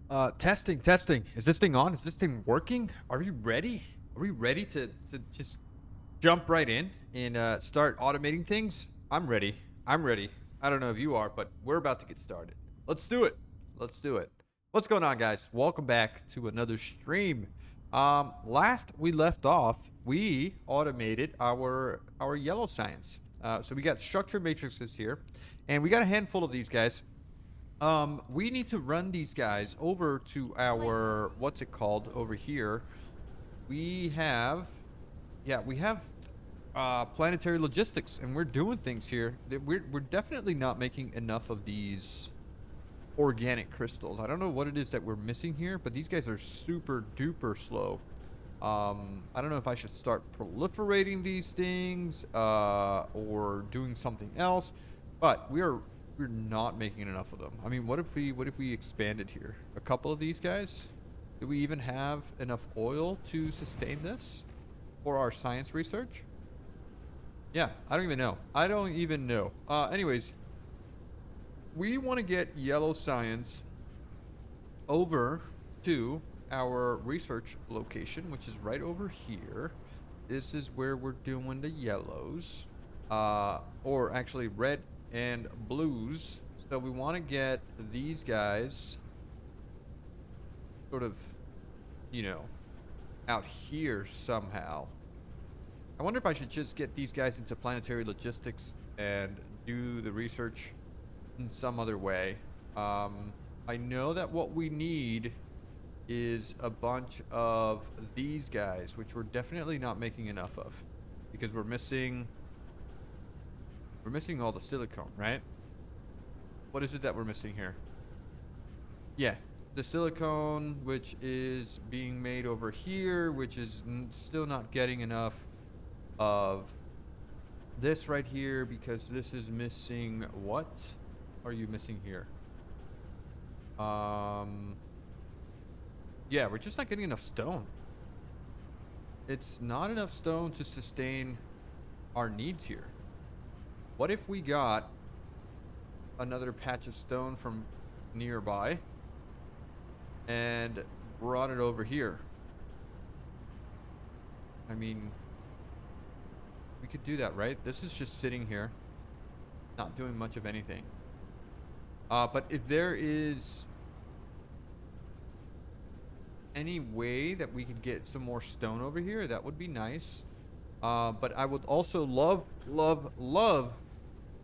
Testing. Is this thing on? Is this thing working? Are we ready? Are we ready to just jump right in and start automating things? I'm ready. I'm ready. I don't know if you are, but we're about to get started. Let's do it. Let's do it. What's going on, guys? Welcome back to another stream. Last we left off, we automated our yellow science. So we got structure matrices here, and we got a handful of these guys. We need to run these guys over to our, what's it called over here? We have, yeah, we have planetary logistics, and we're doing things here. We're definitely not making enough of these organic crystals. I don't know what it is that we're missing here, but these guys are super duper slow. I don't know if I should start proliferating these things or doing something else, but we're not making enough of them. I mean, what if we expanded here? A couple of these guys? Do we even have enough oil to sustain this for our science research? Yeah, I don't even know. I don't even know. Anyways, we want to get yellow science over to our research location, which is right over here. This is where we're doing the yellows, or actually red and blues. So we want to get these guys sort of, you know, out here somehow. I wonder if I should just get these guys into planetary logistics and do the research in some other way. I know that what we need is a bunch of these guys, which we're definitely not making enough of, because we're missing all the silicone, right? What is it that we're missing here? Yeah, the silicone, which is being made over here, which is still not getting enough of this right here, because this is missing. What are you missing here? Yeah, we're just not getting enough stone. It's not enough stone to sustain our needs here. What if we got another patch of stone from nearby and brought it over here? I mean, we could do that, right? This is just sitting here, not doing much of anything. But if there is any way that we could get some more stone over here, that would be nice. But I would also love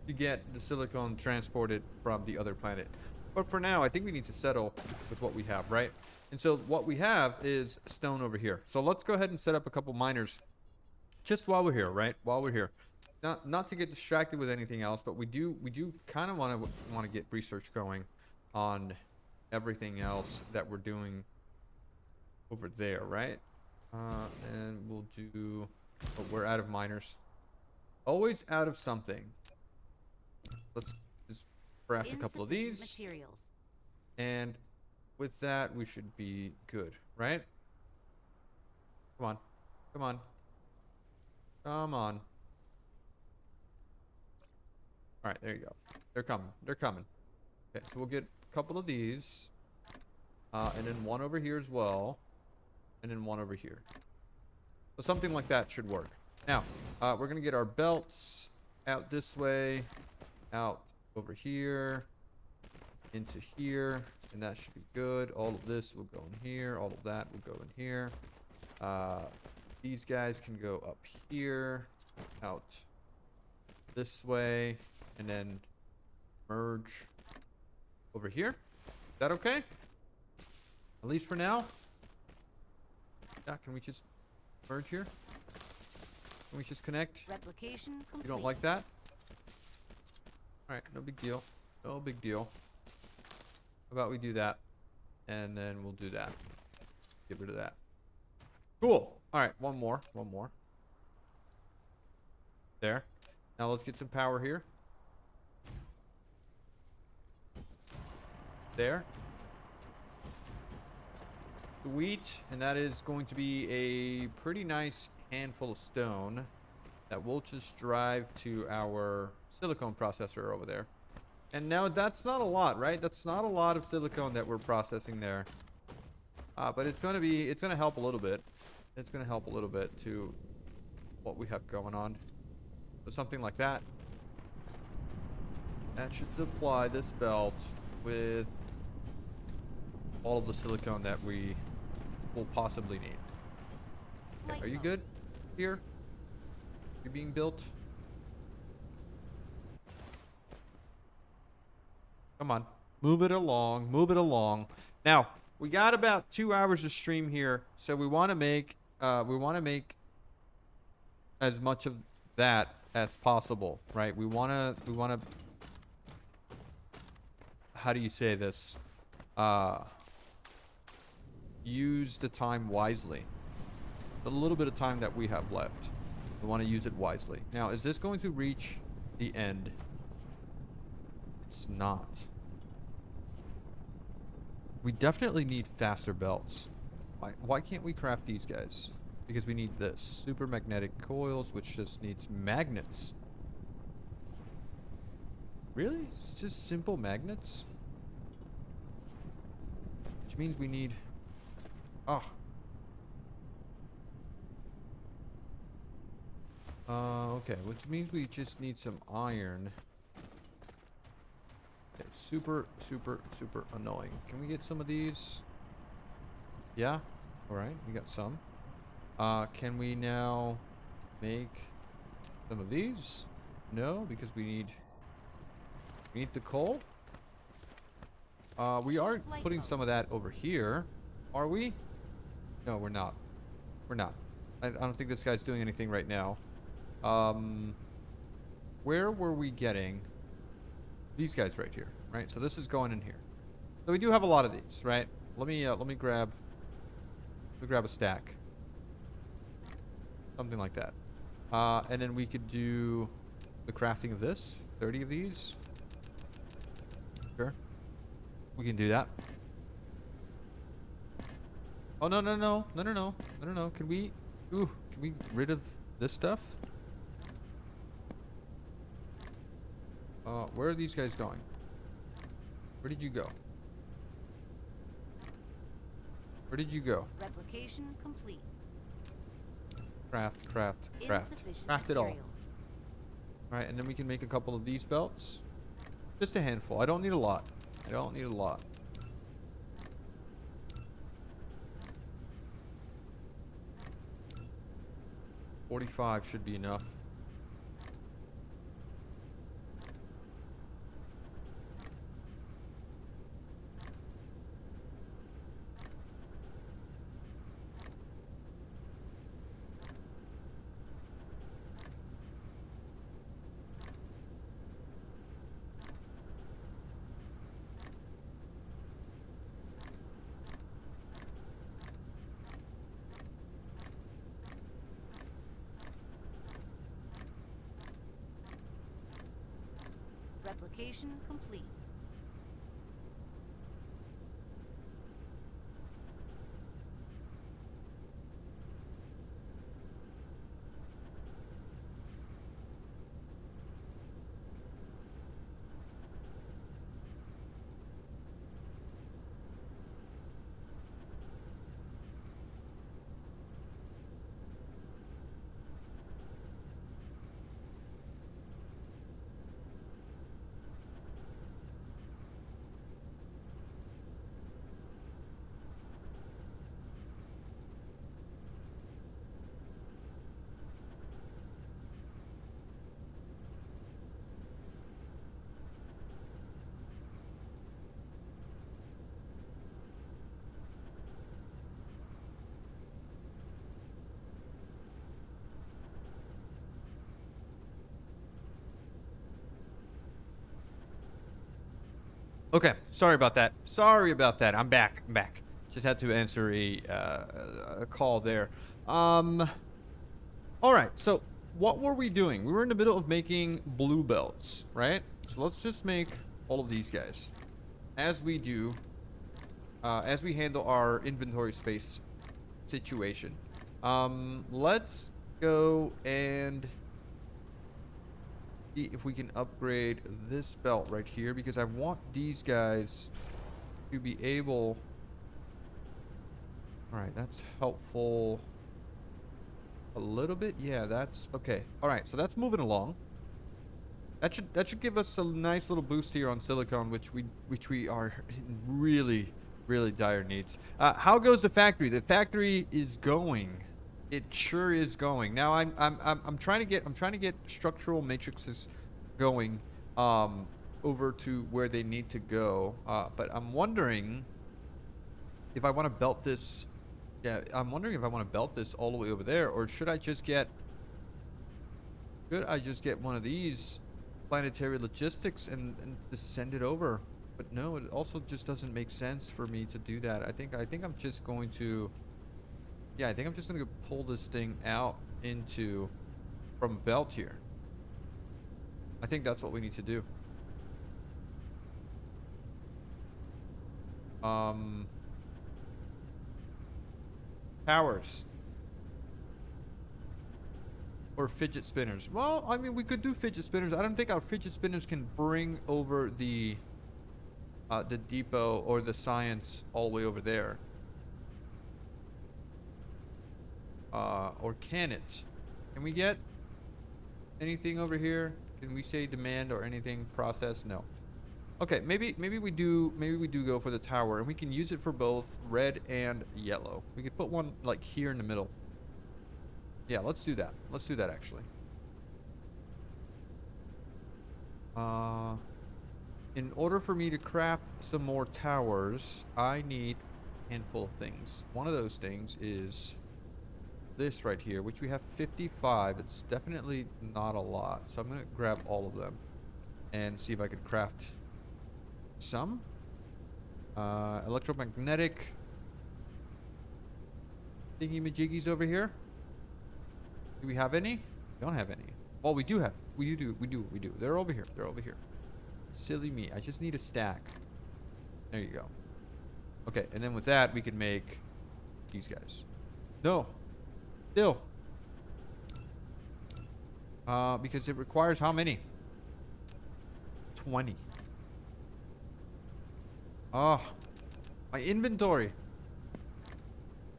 to get the silicone transported from the other planet. But for now, I think we need to settle with what we have, right? And so what we have is stone over here. So let's go ahead and set up a couple miners just while we're here, right? While we're here. Not to get distracted with anything else, but we do kind of want to get research going on everything else that we're doing over there, right? And we'll do, oh, we're out of miners. Always out of something. Let's just craft a couple of these. Materials. And with that, we should be good, right? Come on. Come on. Come on. All right, there you go. They're coming. They're coming. Okay, so we'll get a couple of these. And then one over here as well. And then one over here. So something like that should work. Now, we're going to get our belts out this way. Out over here. Into here. And that should be good. All of this will go in here. All of that will go in here. These guys can go up here. Out this way. And then merge over here. Is that okay? At least for now. Yeah, can we just merge here? Can we just connect? Replication complete. You don't like that? Alright, no big deal. No big deal. How about we do that? And then we'll do that. Get rid of that. Cool. Alright, one more. One more. There. Now let's get some power here. There. Sweet. And that is going to be a pretty nice handful of stone that we'll just drive to our silicone processor over there. And now that's not a lot, right? That's not a lot of silicone that we're processing there. But it's gonna help a little bit. It's gonna help a little bit to what we have going on. So something like that. That should supply this belt with all of the silicone that we will possibly need. Okay, are you good here? You being built? Come on. Move it along. Move it along. Now, we got about 2 hours of stream here, so we want to make as much of that as possible, right? We want to how do you say this? Use the time wisely. The little bit of time that we have left, we want to use it wisely. Now, is this going to reach the end? It's not. We definitely need faster belts. Why can't we craft these guys? Because we need this. Super magnetic coils, which just needs magnets. Really? It's just simple magnets? Which means we need... Oh. Okay, which means we just need some iron. Okay, super annoying. Can we get some of these? Yeah? Alright, we got some. Can we now make some of these? No, because we need the coal. We are putting some of that over here. Are we? No, we're not. We're not. I don't think this guy's doing anything right now. Where were we getting these guys right here, right? So this is going in here. So we do have a lot of these, right? Let me grab a stack. Something like that. And then we could do the crafting of this. 30 of these. Sure. We can do that. Oh, no. Can we get rid of this stuff? Where are these guys going? Where did you go? Where did you go? Replication complete. Craft. Craft it all. Alright, and then we can make a couple of these belts. Just a handful. I don't need a lot. 45 should be enough. Replication complete. Okay, sorry about that. I'm back. Just had to answer a call there. All right. So what were we doing? We were in the middle of making blue belts, right? So let's just make all of these guys, as we do, as we handle our inventory space situation. Let's go and See if we can upgrade this belt right here, because I want these guys to be able. All right, that's helpful a little bit. Yeah, that's okay. All right, so that's moving along. That should give us a nice little boost here on silicon, which we are in really dire needs. How goes the factory? The factory is going. It sure is going. Now I'm trying to get structural matrices going over to where they need to go. But I'm wondering if I want to belt this. Yeah, I'm wondering if I want to belt this all the way over there, or should I just get one of these planetary logistics and just send it over? But no, it also just doesn't make sense for me to do that. I think I'm just going to, yeah, I think I'm just going to pull this thing out into from belt here. I think that's what we need to do. Towers. Or fidget spinners. Well, I mean, we could do fidget spinners. I don't think our fidget spinners can bring over the depot or the science all the way over there. Or can it? Can we get anything over here? Can we say demand or anything? Process? No. Okay, maybe we do go for the tower, and we can use it for both red and yellow. We could put one like here in the middle. Yeah, let's do that. Let's do that actually. In order for me to craft some more towers, I need a handful of things. One of those things is this right here, which we have 55. It's definitely not a lot, so I'm gonna grab all of them and see if I can craft some. Electromagnetic thingy majiggies over here. Do we have any? We don't have any. Well, we do. They're over here. They're over here. Silly me. I just need a stack. There you go. Okay, and then with that, we can make these guys. No. Still. Because it requires how many? 20. Oh, my inventory.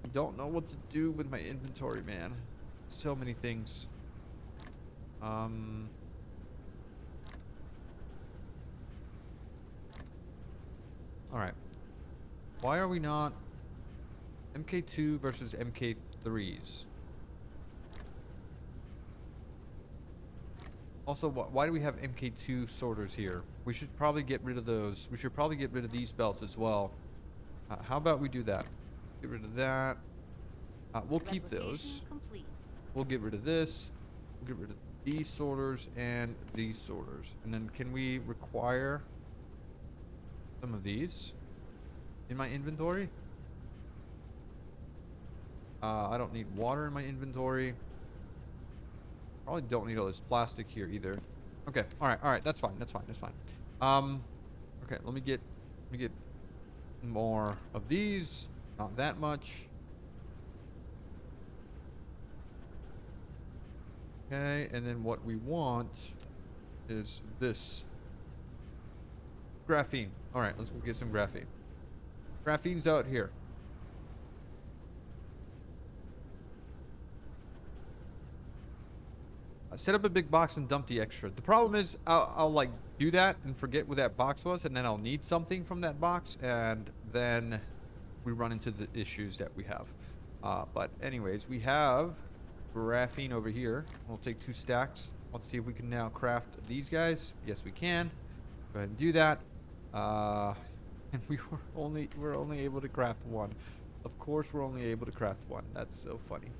I don't know what to do with my inventory, man. So many things. All right. Why are we not MK2 versus MK3s? Also, why do we have MK2 sorters here? We should probably get rid of those. We should probably get rid of these belts as well. How about we do that? Get rid of that. We'll keep those. Complete. We'll get rid of this. We'll get rid of these sorters and these sorters. And then can we require some of these in my inventory? I don't need water in my inventory. Probably don't need all this plastic here either. Okay, all right, that's fine. Okay, let me get more of these. Not that much. Okay, and then what we want is this. Graphene. All right, let's go get some graphene. Graphene's out here. Set up a big box and dump the extra. The problem is I'll like do that and forget what that box was, and then I'll need something from that box, and then we run into the issues that we have. But anyways, we have graphene over here. We'll take 2 stacks. Let's see if we can now craft these guys. Yes, we can. Go ahead and do that. And we're only able to craft 1. Of course, we're only able to craft 1. That's so funny.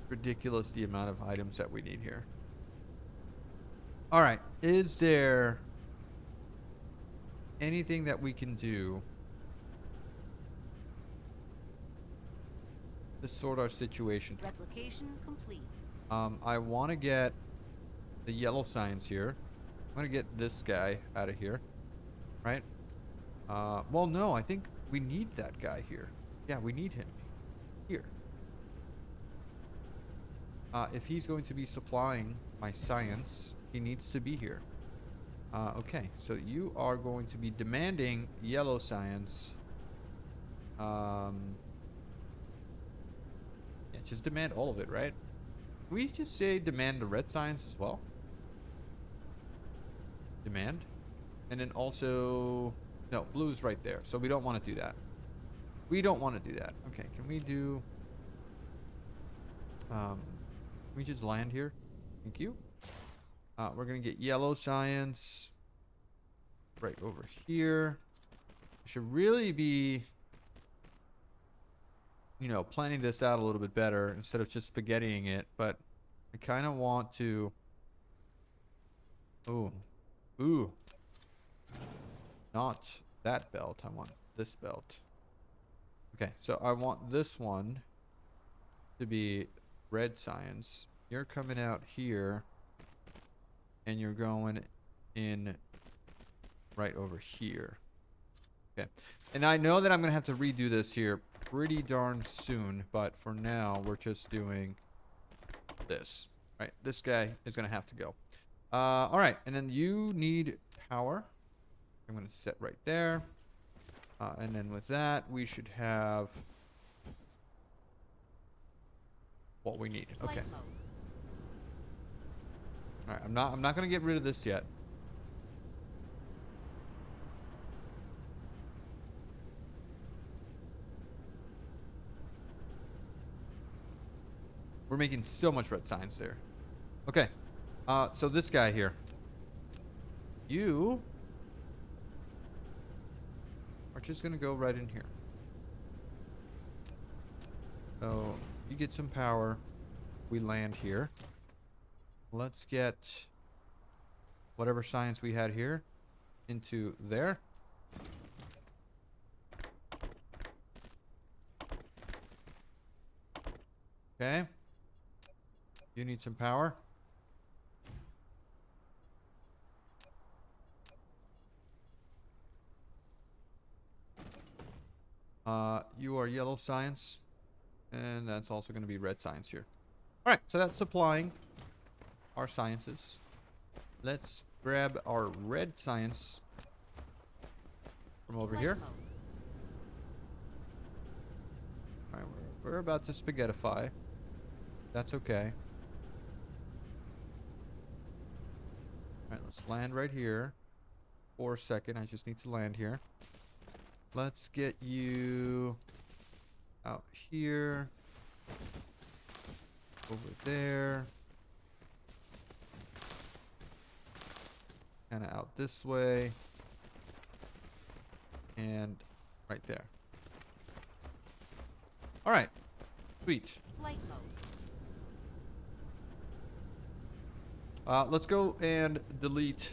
Ridiculous the amount of items that we need here. All right, is there anything that we can do to sort our situation? Replication complete. I want to get the yellow signs here. I'm going to get this guy out of here, right? Well, no, I think we need that guy here. Yeah, we need him here. If he's going to be supplying my science, He needs to be here. Okay, so you are going to be demanding yellow science. Yeah, just demand all of it, right? Can we just say demand the red science as well? Demand. And then also, no, blue's right there. So we don't want to do that. We don't want to do that. Okay, can we do, can we just land here? Thank you. We're going to get yellow science right over here. We should really be, you know, planning this out a little bit better instead of just spaghettiing it. But I kind of want to, ooh, ooh, not that belt. I want this belt. Okay, so I want this one to be red science. You're coming out here and you're going in right over here. Okay, and I know that I'm gonna have to redo this here pretty darn soon, but for now we're just doing this. Right, this guy is gonna have to go. All right, and then you need power. I'm gonna set right there, and then with that we should have what we need. Okay. Flight mode. All right, I'm not gonna get rid of this yet. We're making so much red science there. Okay. So this guy here. You are just gonna go right in here. So you get some power. We land here. Let's get whatever science we had here into there. Okay. You need some power. You are yellow science. And that's also going to be red science here. Alright, so that's supplying our sciences. Let's grab our red science from over Flight here. mode. Alright, we're about to spaghettify. That's okay. Alright, let's land right here. For a second, I just need to land here. Let's get you out here. Over there. Kind of out this way. And right there. Alright. Sweet. Flight mode. Let's go and delete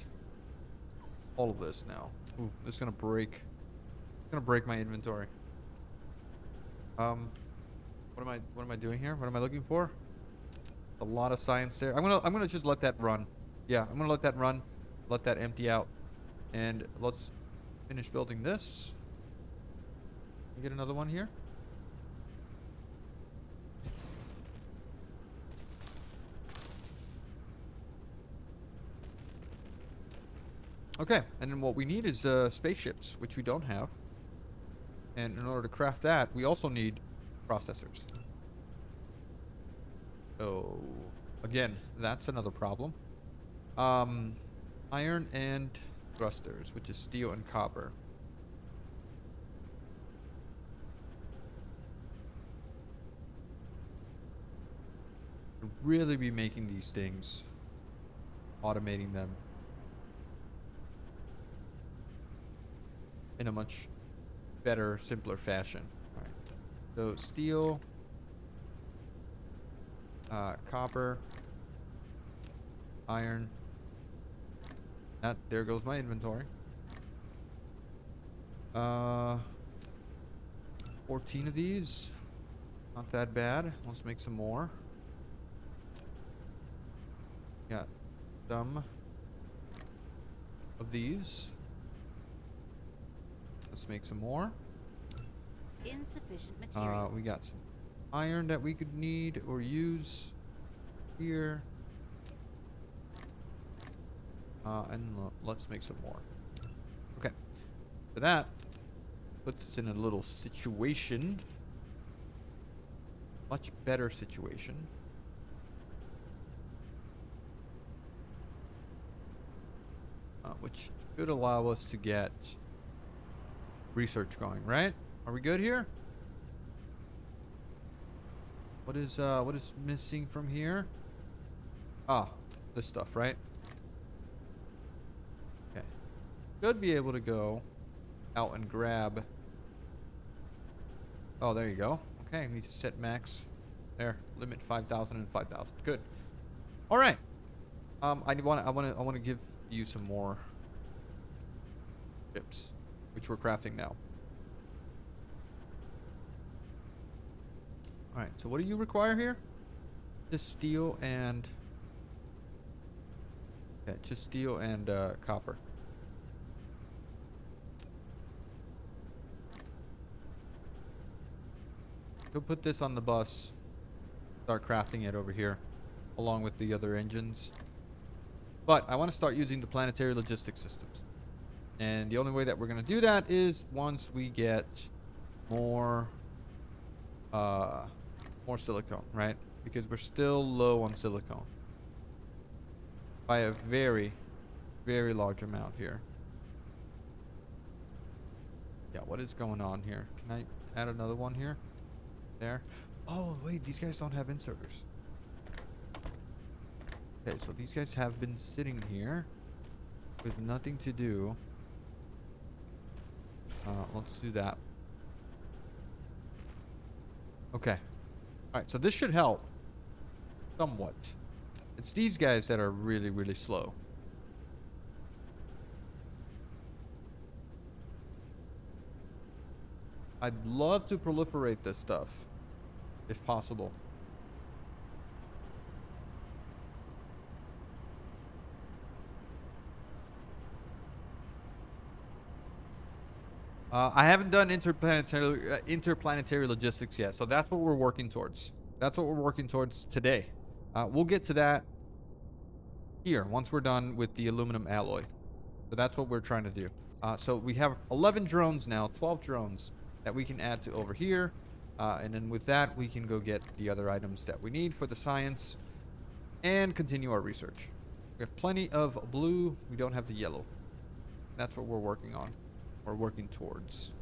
all of this now. Ooh, this is gonna break. It's gonna break my inventory. What am I doing here? What am I looking for? A lot of science there. I'm gonna just let that run. Yeah, I'm gonna let that run. Let that empty out. And let's finish building this. Can we get another one here? Okay, and then what we need is spaceships, which we don't have. And in order to craft that, we also need processors. So, again, that's another problem. Iron and thrusters, which is steel and copper. Really be making these things, automating them in a much better, simpler fashion. All right. So steel, copper, iron. There goes my inventory. 14 of these. Not that bad. Let's make some more. Got some of these. Let's make some more. Insufficient materials. We got some iron that we could need or use here. Let's make some more. Okay. For that, puts us in a little situation. Much better situation. Which should allow us to get research going, right? Are we good here? What is missing from here? Ah, this stuff, right? Okay. Should be able to go out and grab. Oh, there you go. Okay, we need to set max. There, limit 5,000 and 5,000. Good. All right. I want to give you some more chips, which we're crafting now. All right. So what do you require here? Just steel and. Okay, just steel and copper. Go put this on the bus. Start crafting it over here, along with the other engines. But I want to start using the planetary logistics systems. And the only way that we're going to do that is once we get more silicone, right? Because we're still low on silicone. By a very, very large amount here. Yeah, what is going on here? Can I add another one here? There. Oh, wait, these guys don't have inserters. Okay, so these guys have been sitting here with nothing to do. Let's do that. Okay. Alright, so this should help. Somewhat. It's these guys that are really, really slow. I'd love to proliferate this stuff, if possible. I haven't done interplanetary logistics yet, so that's what we're working towards. That's what we're working towards today. We'll get to that here once we're done with the aluminum alloy. So that's what we're trying to do. So we have 11 drones now, 12 drones that we can add to over here. And then with that, we can go get the other items that we need for the science and continue our research. We have plenty of blue. We don't have the yellow. That's what we're working on. We're working towards.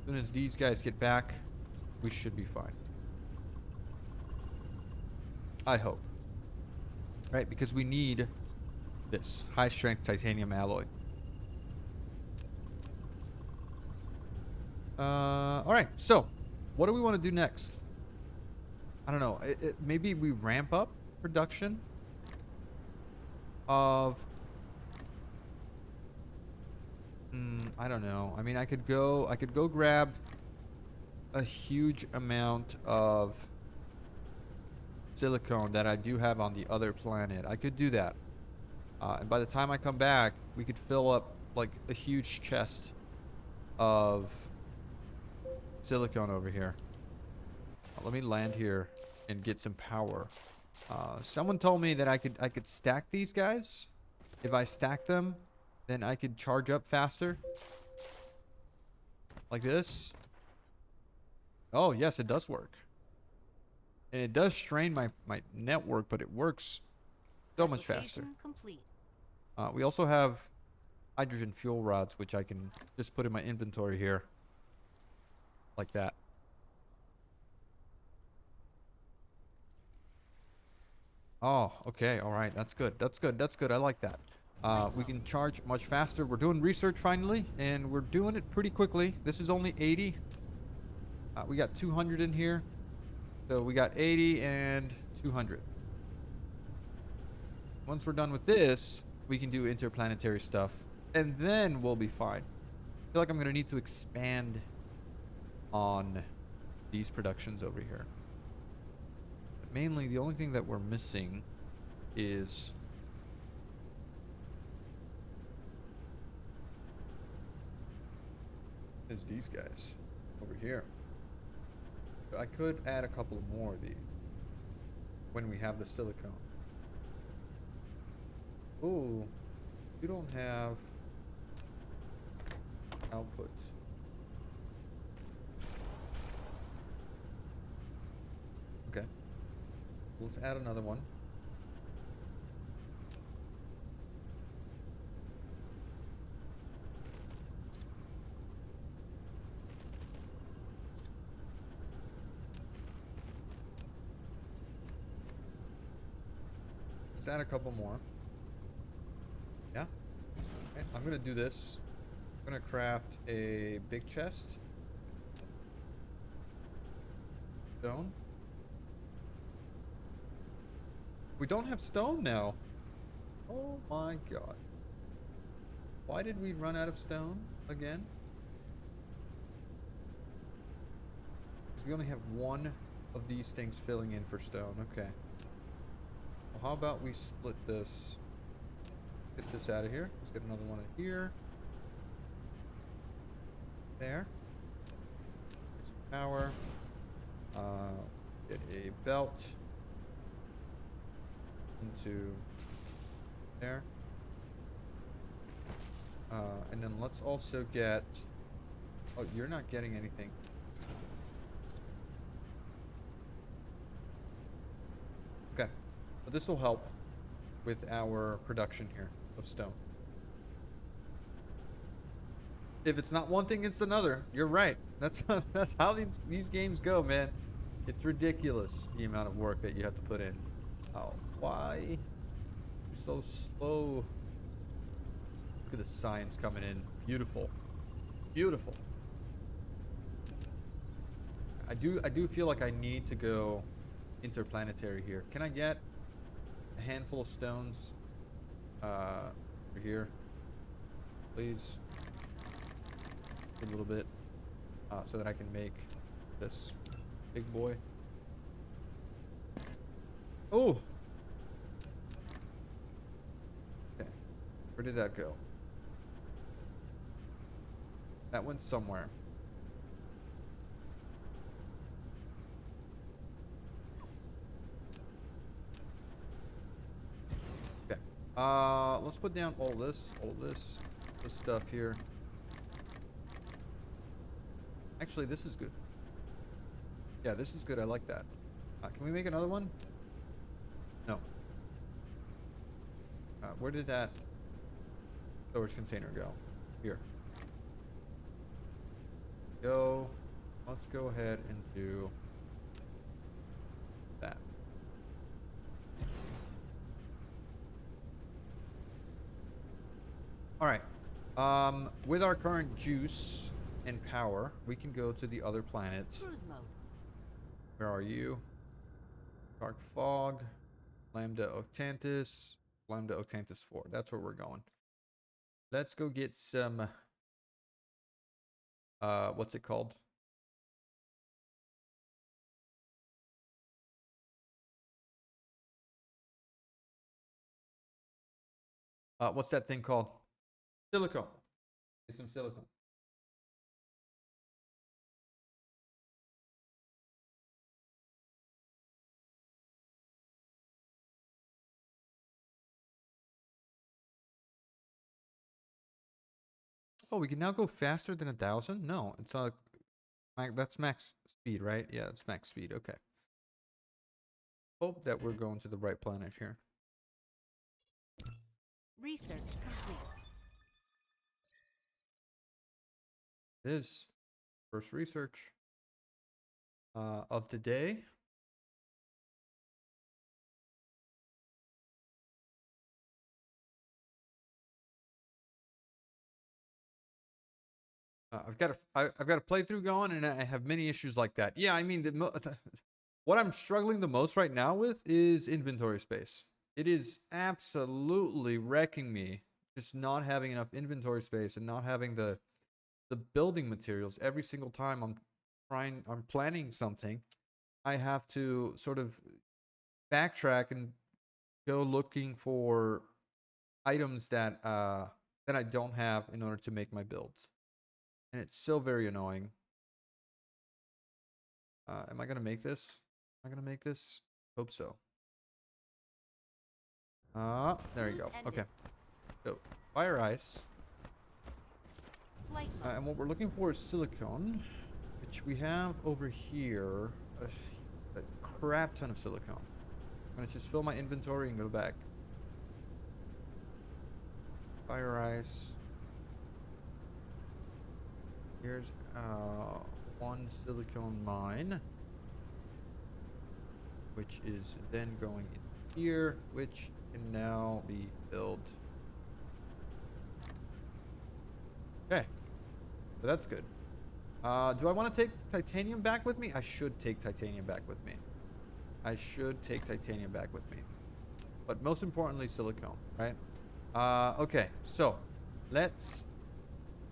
As soon as these guys get back, we should be fine. I hope. Right? Because we need this high strength titanium alloy. Alright, so what do we want to do next? I don't know. Maybe we ramp up production of. I don't know. I mean, I could go grab a huge amount of silicone that I do have on the other planet. I could do that. And by the time I come back, we could fill up like a huge chest of silicone over here. Let me land here and get some power. Someone told me that I could stack these guys. If I stack them, then I could charge up faster. Like this. Oh, yes, it does work. And it does strain my network, but it works so much faster. Complete. We also have hydrogen fuel rods, which I can just put in my inventory here. Like that. Oh, okay. All right. That's good. That's good. That's good. I like that. We can charge much faster. We're doing research finally, and we're doing it pretty quickly. This is only 80. We got 200 in here. So we got 80 and 200. Once we're done with this, we can do interplanetary stuff, and then we'll be fine. I feel like I'm going to need to expand on these productions over here. But mainly, the only thing that we're missing is these guys over here. I could add a couple more of these when we have the silicone. Oh, you don't have output. Okay. Let's add another one. Let's add a couple more. Yeah. Okay. I'm gonna do this. I'm gonna craft a big chest. Stone. We don't have stone now. Oh my god. Why did we run out of stone again? Because we only have one of these things filling in for stone. Okay. Well, how about we split this? Get this out of here. Let's get another one in here. There. Get some power. Get a belt. Into there. And then let's also get... Oh, you're not getting anything. Okay. But this will help with our production here of stone. If it's not one thing, it's another. You're right. That's how these games go, man. It's ridiculous the amount of work that you have to put in. Oh, why? So slow. Look at the science coming in. Beautiful. Beautiful. I do feel like I need to go interplanetary here. Can I get a handful of stones over here? Please. A little bit. So that I can make this big boy. Oh! Okay. Where did that go? That went somewhere. Okay. Let's put down all this stuff here. Actually, this is good. Yeah, this is good. I like that. Can we make another one? No. Where did that storage container go? Here. Go. Let's go ahead and do that. All right. With our current juice and power, we can go to the other planet. Cruise mode. Where are you? Dark Fog, Lambda Octantis, Lambda Octantis 4. That's where we're going. Let's go get some, what's it called? What's that thing called? Silicone. Get some silicone. Oh, we can now go faster than 1,000? No, it's that's max speed, right? Yeah, it's max speed. Okay. Hope that we're going to the right planet here. Research complete. It is first research of the day. I've got a playthrough going, and I have many issues like that. Yeah, I mean, what I'm struggling the most right now with is inventory space. It is absolutely wrecking me, just not having enough inventory space and not having the building materials. Every single time I'm planning something, I have to sort of backtrack and go looking for items that I don't have in order to make my builds. And it's so very annoying. Am I gonna make this? Am I gonna make this? Hope so. There you Cruise go. ended. Okay. So, fire ice. Flight mode. And what we're looking for is silicone, which we have over here. A crap ton of silicone. I'm gonna just fill my inventory and go back. Fire ice. Here's one silicone mine, which is then going in here, which can now be filled. Okay, so that's good. Do I want to take titanium back with me? I should take titanium back with me. I should take titanium back with me. But most importantly, silicone, right? Okay, so let's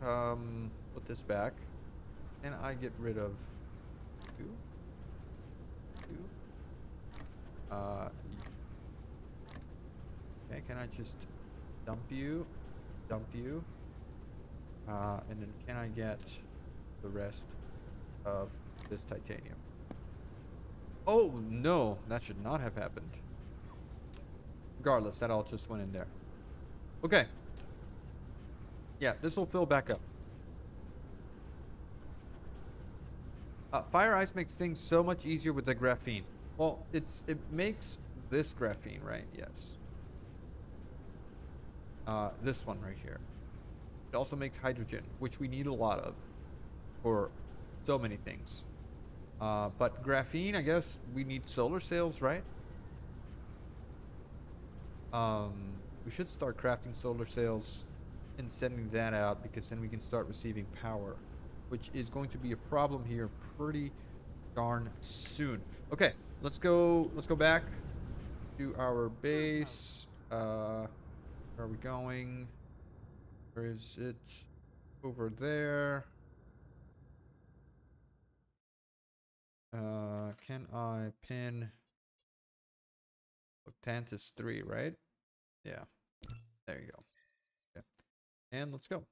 put this back. Can I get rid of two? Uh, okay, can I just dump you? Dump you. And then can I get the rest of this titanium? Oh, no, that should not have happened. Regardless, that all just went in there. Okay. Yeah, this will fill back up. Fire ice makes things so much easier with the graphene. Well, it makes this graphene, right? Yes. This one right here. It also makes hydrogen, which we need a lot of for so many things. But graphene, I guess we need solar sails, right? We should start crafting solar sails and sending that out, because then we can start receiving power, which is going to be a problem here pretty darn soon. Okay, let's go back to our base. Where are we going? Where is it? Over there. Can I pin Tantus 3, right? Yeah. There you go. Okay. And let's go.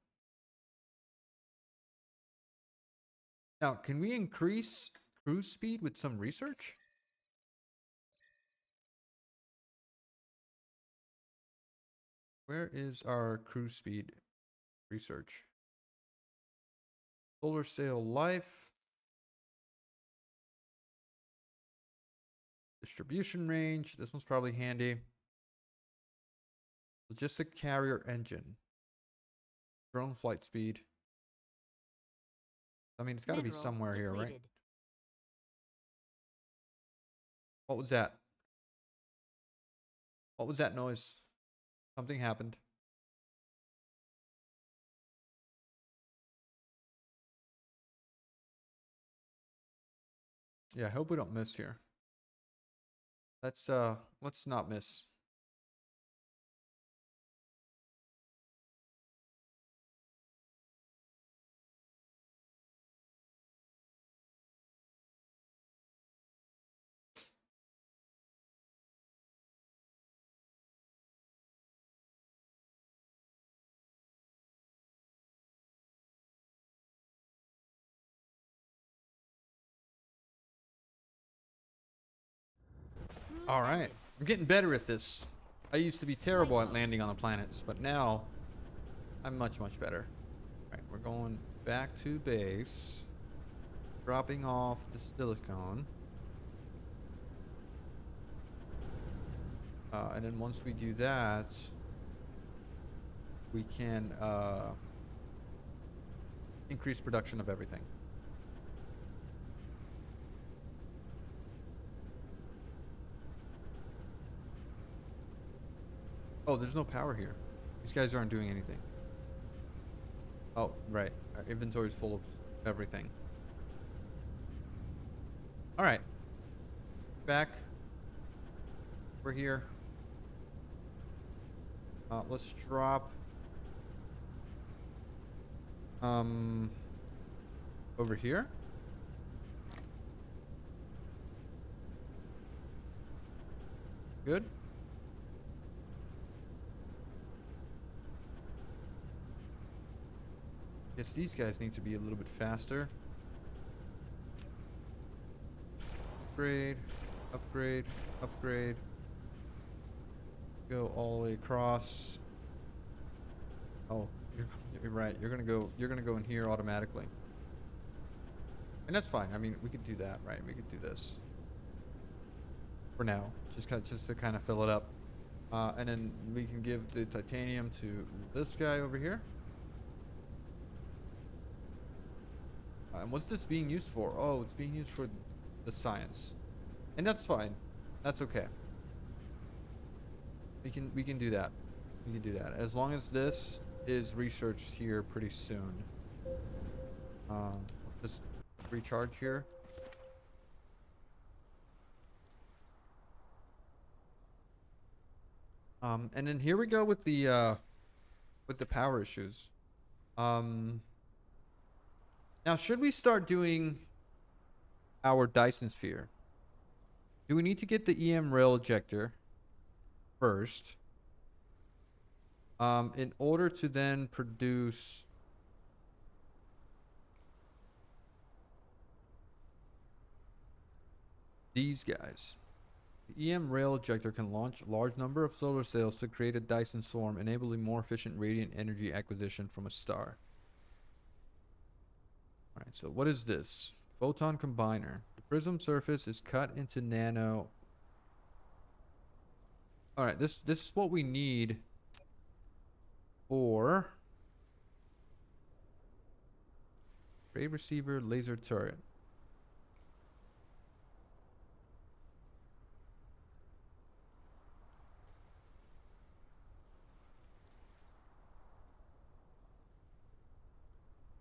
Now, can we increase cruise speed with some research? Where is our cruise speed research? Solar sail life. Distribution range. This one's probably handy. Logistic carrier engine. Drone flight speed. I mean, it's got to be Mineral somewhere here, right? depleted. What was that? What was that noise? Something happened. Yeah, I hope we don't miss here. Let's not miss. Cruise All right. ended. I'm getting better at this. I used to be terrible at landing on the planets, but now I'm much, much better. All right, we're going back to base. Dropping off the silicone. And then once we do that, we can increase production of everything. Oh, there's no power here. These guys aren't doing anything. Oh, right. Our inventory is full of everything. All right. Back. We're here. Let's drop over here. Good. Guess these guys need to be a little bit faster. Upgrade, upgrade, upgrade. Go all the way across. Oh, you're right. You're gonna go. You're gonna go in here automatically, and that's fine. I mean, we could do that, right? We could do this for now, just to kind of fill it up, and then we can give the titanium to this guy over here. And what's this being used for? Oh, it's being used for the science, and that's fine. That's okay. We can do that. We can do that as long as this is researched here pretty soon. Just recharge here. And then here we go with the power issues. Now should we start doing our Dyson sphere? Do we need to get the EM rail ejector first? In order to then produce these guys. The EM rail ejector can launch a large number of solar sails to create a Dyson swarm, enabling more efficient radiant energy acquisition from a star. Alright, so what is this? Photon combiner. The prism surface is cut into nano. Alright, this is what we need for ray receiver laser turret.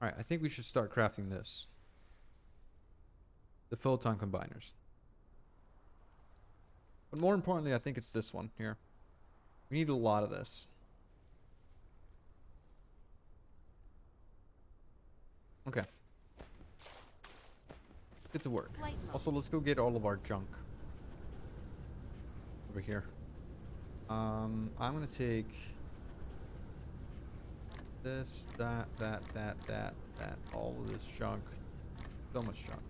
Alright, I think we should start crafting this. The photon combiners. But more importantly, I think it's this one here. We need a lot of this. Okay. Get to work. Also, let's go get all of our junk over here. I'm gonna take this, that, all of this junk. So much junk.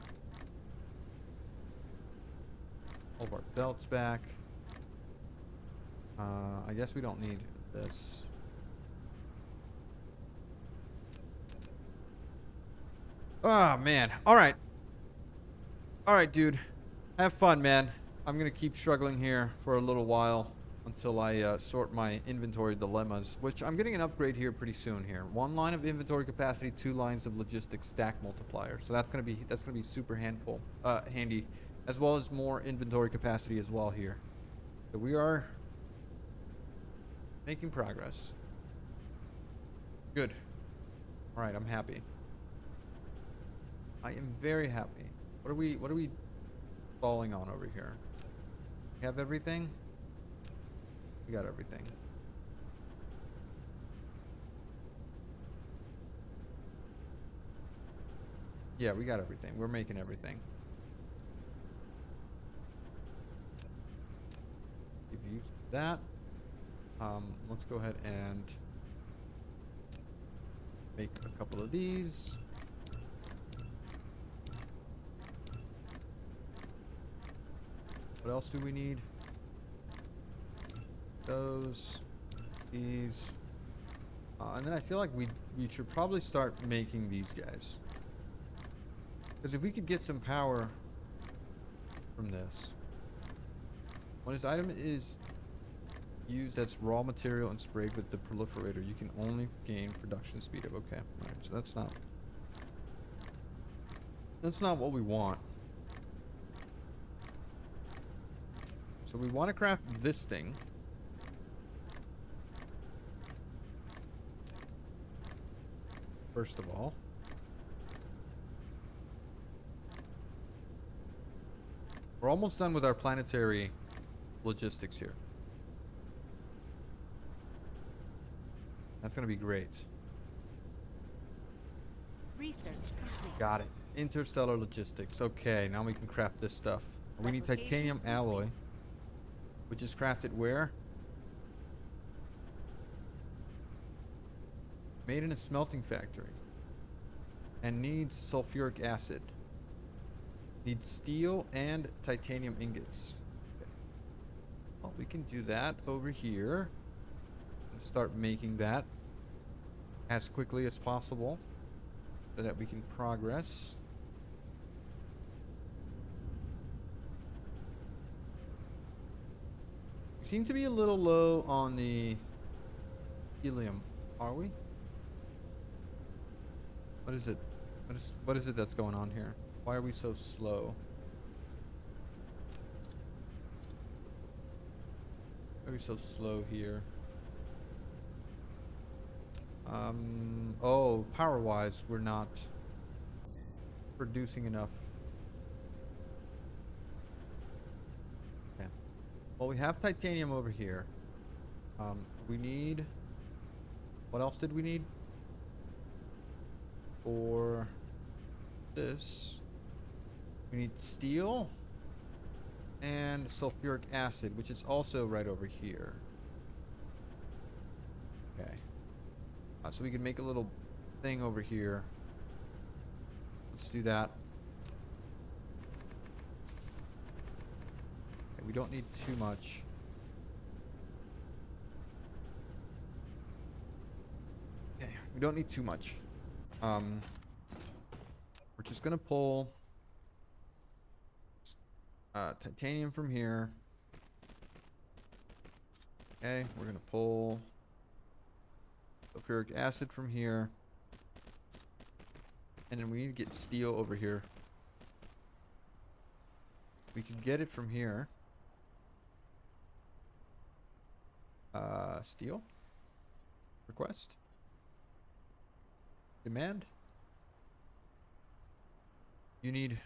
All of our belts back. I guess we don't need this. Ah, man. Alright. Alright, dude. Have fun, man. I'm gonna keep struggling here for a little while until I sort my inventory dilemmas, which I'm getting an upgrade here pretty soon here. 1 line of inventory capacity, 2 lines of logistics stack multiplier. So that's gonna be super handy, as well as more inventory capacity as well here. So we are making progress. Good. Alright, I'm happy. I am very happy. What are we falling on over here? We have everything? We got everything. Yeah, we got everything. We're making everything. We've used that. Let's go ahead and make a couple of these. What else do we need? Those, these, and then I feel like we should probably start making these guys, because if we could get some power from this, when this item is used as raw material and sprayed with the proliferator, you can only gain production speed of. Okay, all right, so that's not what we want. So we want to craft this thing. First of all. We're almost done with our planetary logistics here. That's going to be great. Research complete. Got it. Interstellar logistics. Okay, now we can craft this stuff. We need titanium alloy, which is crafted where? Made in a smelting factory. And needs sulfuric acid. Needs steel and titanium ingots. Okay. Well, we can do that over here. And start making that as quickly as possible so that we can progress. We seem to be a little low on the helium, are we? What is it? What is it that's going on here? Why are we so slow? Why are we so slow here? Oh, power-wise, we're not producing enough. Okay. Well, we have titanium over here. We need... What else did we need? For this, we need steel and sulfuric acid, which is also right over here. Okay. So we can make a little thing over here. Let's do that. Okay, we don't need too much. Okay, we don't need too much. We're just gonna pull titanium from here. Okay, we're gonna pull sulfuric acid from here. And then we need to get steel over here. We can get it from here. Steel? Request? Demand? You need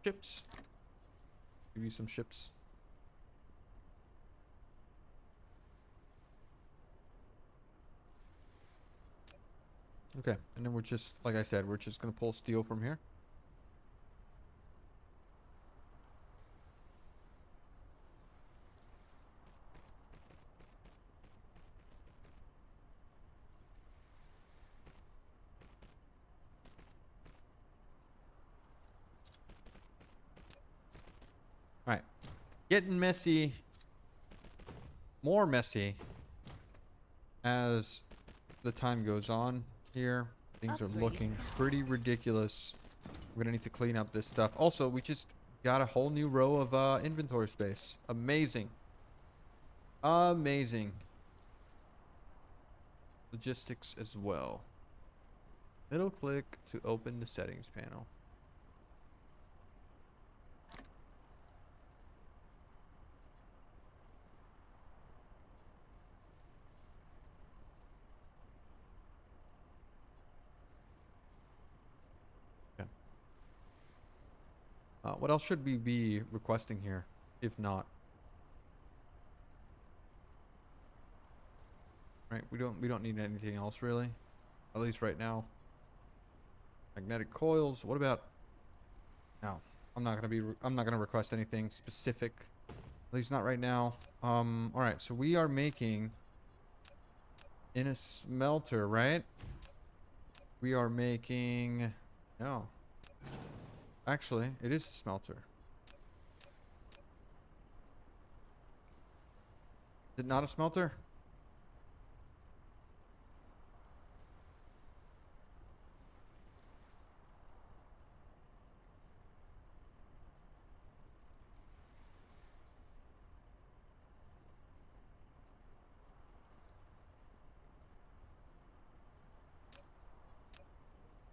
ships. Give you some ships. Okay, and then we're just, like I said, we're just gonna pull steel from here. All right, getting messy, more messy as the time goes on here. Things are looking pretty ridiculous. We're gonna need to clean up this stuff. Also, we just got a whole new row of inventory space. Amazing. Amazing. Logistics as well. Middle click to open the settings panel. What else should we be requesting here, if not? Right, we don't need anything else really, at least right now. Magnetic coils. What about? No, I'm not gonna request anything specific, at least not right now. All right, so we are making in a smelter, right? We are making no. Actually, it is a smelter. Is it not a smelter?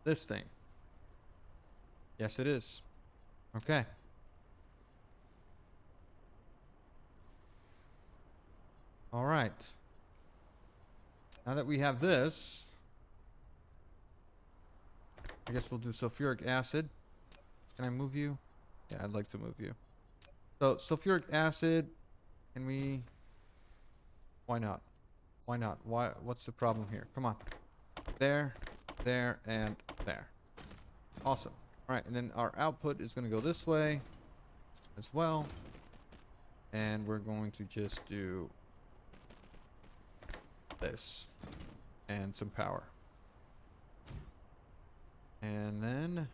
This thing. Yes, it is. Okay. All right. Now that we have this, I guess we'll do sulfuric acid. Can I move you? Yeah, I'd like to move you. So, sulfuric acid, can we... Why not? Why not? Why? What's the problem here? Come on. There, there, and there. Awesome. All right, and then our output is going to go this way as well. And we're going to just do this and some power. And then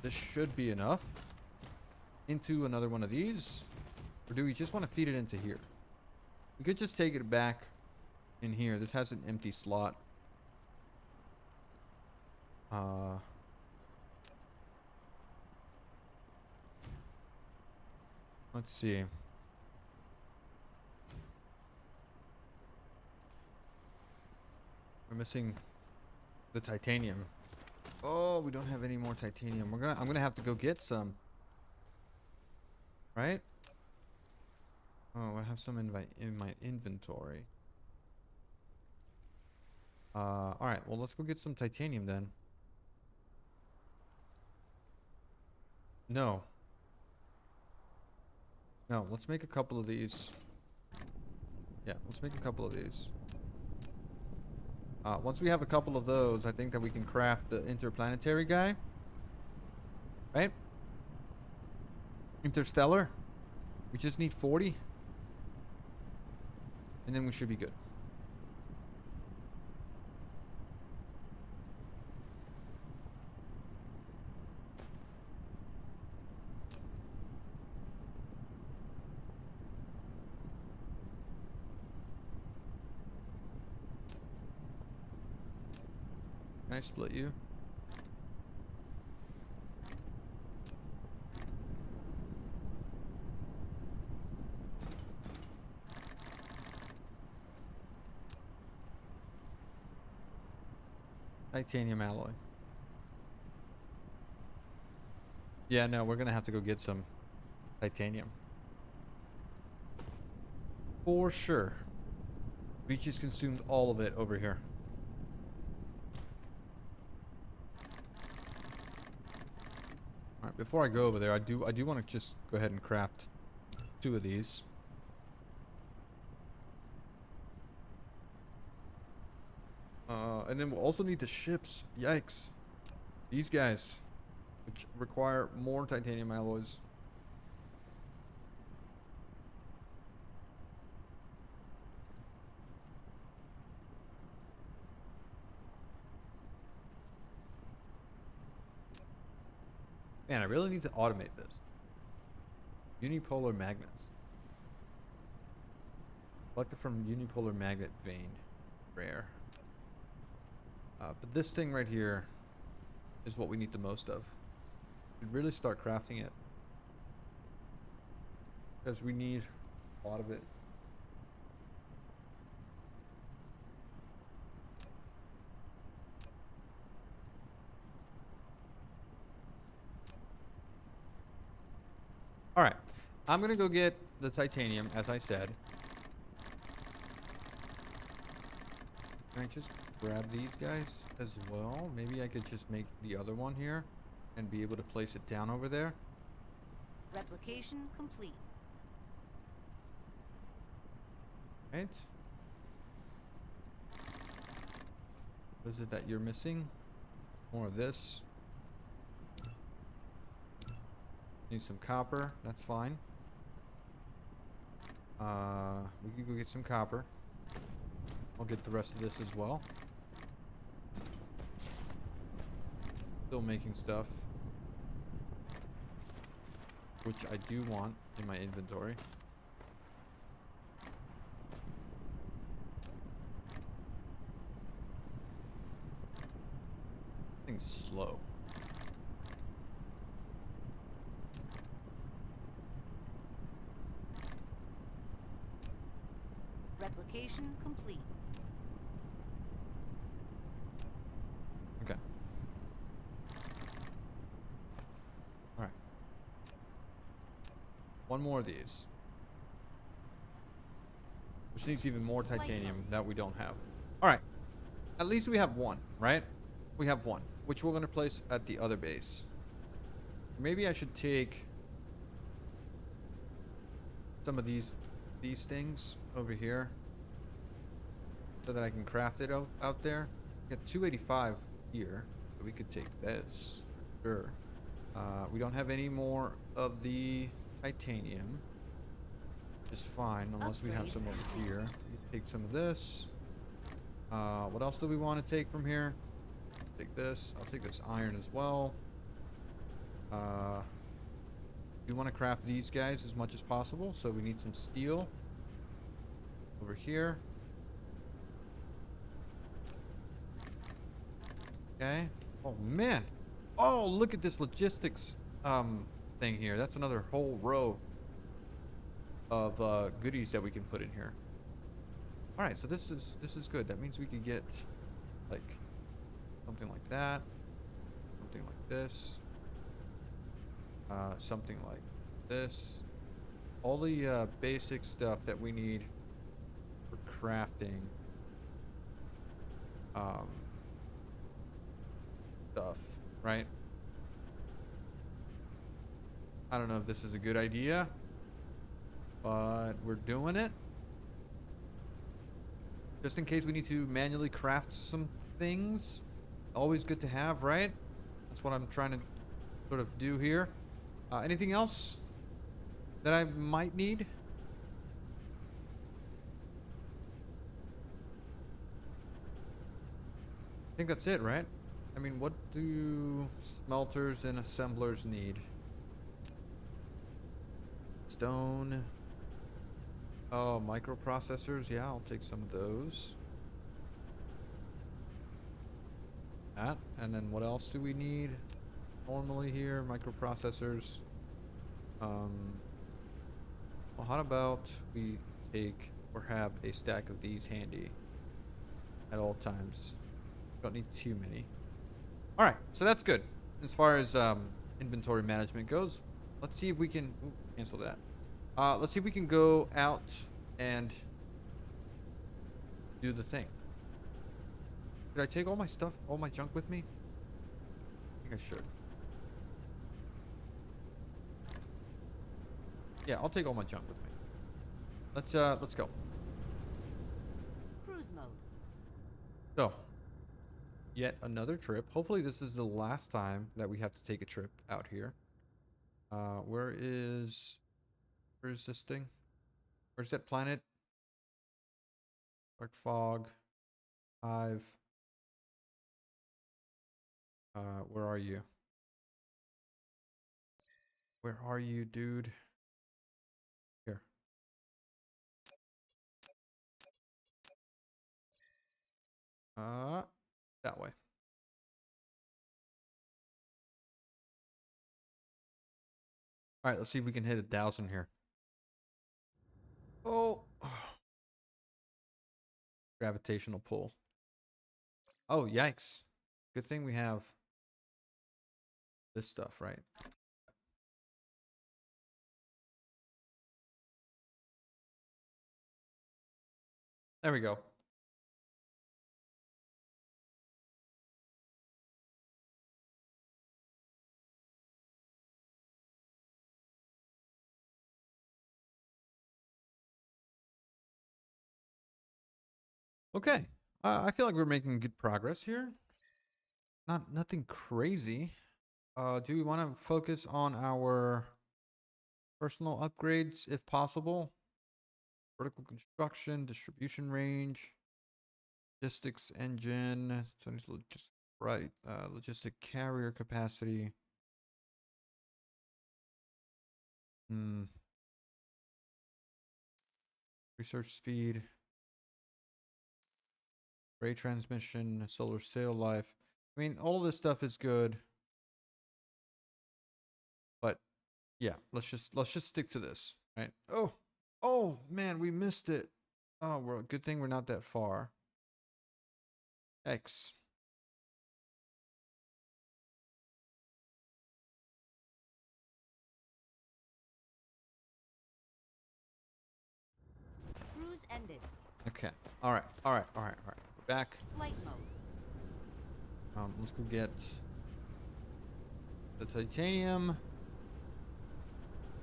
this should be enough into another one of these. Or do we just want to feed it into here? We could just take it back in here. This has an empty slot. Let's see. We're missing the titanium. Oh, we don't have any more titanium. I'm gonna have to go get some. Right? Oh, I have some in my inventory. All right. Well, let's go get some titanium then. No. No, let's make a couple of these. Yeah, let's make a couple of these. Once we have a couple of those, I think that we can craft the interplanetary guy. Right? Interstellar. We just need 40. And then we should be good. Can I split you? Titanium alloy. Yeah, no, we're gonna have to go get some titanium. For sure. We just consumed all of it over here. Alright, before I go over there, I do want to just go ahead and craft 2 of these. And then we'll also need the ships. Yikes. These guys, which require more titanium alloys. Man, I really need to automate this. Unipolar magnets. Collected from unipolar magnet vein. Rare. But this thing right here is what we need the most of. We really start crafting it. Because we need a lot of it. Alright. I'm gonna go get the titanium, as I said. Can I just grab these guys as well? Maybe I could just make the other one here and be able to place it down over there. Replication complete. Right? What is it that you're missing? More of this. Need some copper. That's fine. We can go get some copper. I'll get the rest of this as well. Still making stuff, which I do want in my inventory. Thing's slow. Replication complete. Okay. Alright. One more of these. Which needs even more titanium that we don't have. Alright. At least we have one, right? We have one, which we're going to place at the other base. Maybe I should take some of these things over here so that I can craft it out there. Got 285 here, so we could take this for sure. We don't have any more of the titanium, which is fine unless we have some over here. We can take some of this. What else do we want to take from here? Take this. I'll take this iron as well. We want to craft these guys as much as possible, so we need some steel over here. Okay. Oh man. Oh, look at this logistics thing here. That's another whole row of goodies that we can put in here. All right, so this is good. That means we can get like something like that, something like this, something like this. All the basic stuff that we need for crafting stuff, right? I don't know if this is a good idea, but we're doing it. Just in case we need to manually craft some things. Always good to have, right? That's what I'm trying to sort of do here. Anything else that I might need? I think that's it, right? I mean, what do smelters and assemblers need? Stone. Oh, microprocessors. Yeah, I'll take some of those. That. And then what else do we need normally here? Microprocessors. Well, how about we take or have a stack of these handy at all times? Don't need too many. All right, so that's good as far as inventory management goes. Let's see if we can cancel that. Let's see if we can go out and do the thing. Did I take all my stuff, all my junk with me? I think I should. Yeah, I'll take all my junk with me. Let's go. Cruise mode. So, yet another trip. Hopefully this is the last time that we have to take a trip out here. Where is this thing? Where's that planet? Dark fog. Hive. Where are you? Where are you, dude? Here. That way. All right, let's see if we can hit 1,000 here. Oh. Gravitational pull. Oh, yikes. Good thing we have this stuff, right? There we go. Okay. I feel like we're making good progress here. Nothing crazy. Do we want to focus on our personal upgrades if possible? Vertical construction, distribution range, logistics engine, so it's right, logistic carrier capacity. Research speed, ray transmission, solar sail life. I mean, all of this stuff is good, but yeah, let's just stick to this, right? Oh man, we missed it. Oh, good thing we're not that far. X. Cruise ended. Okay. All right. We're back. Flight mode. Let's go get the titanium,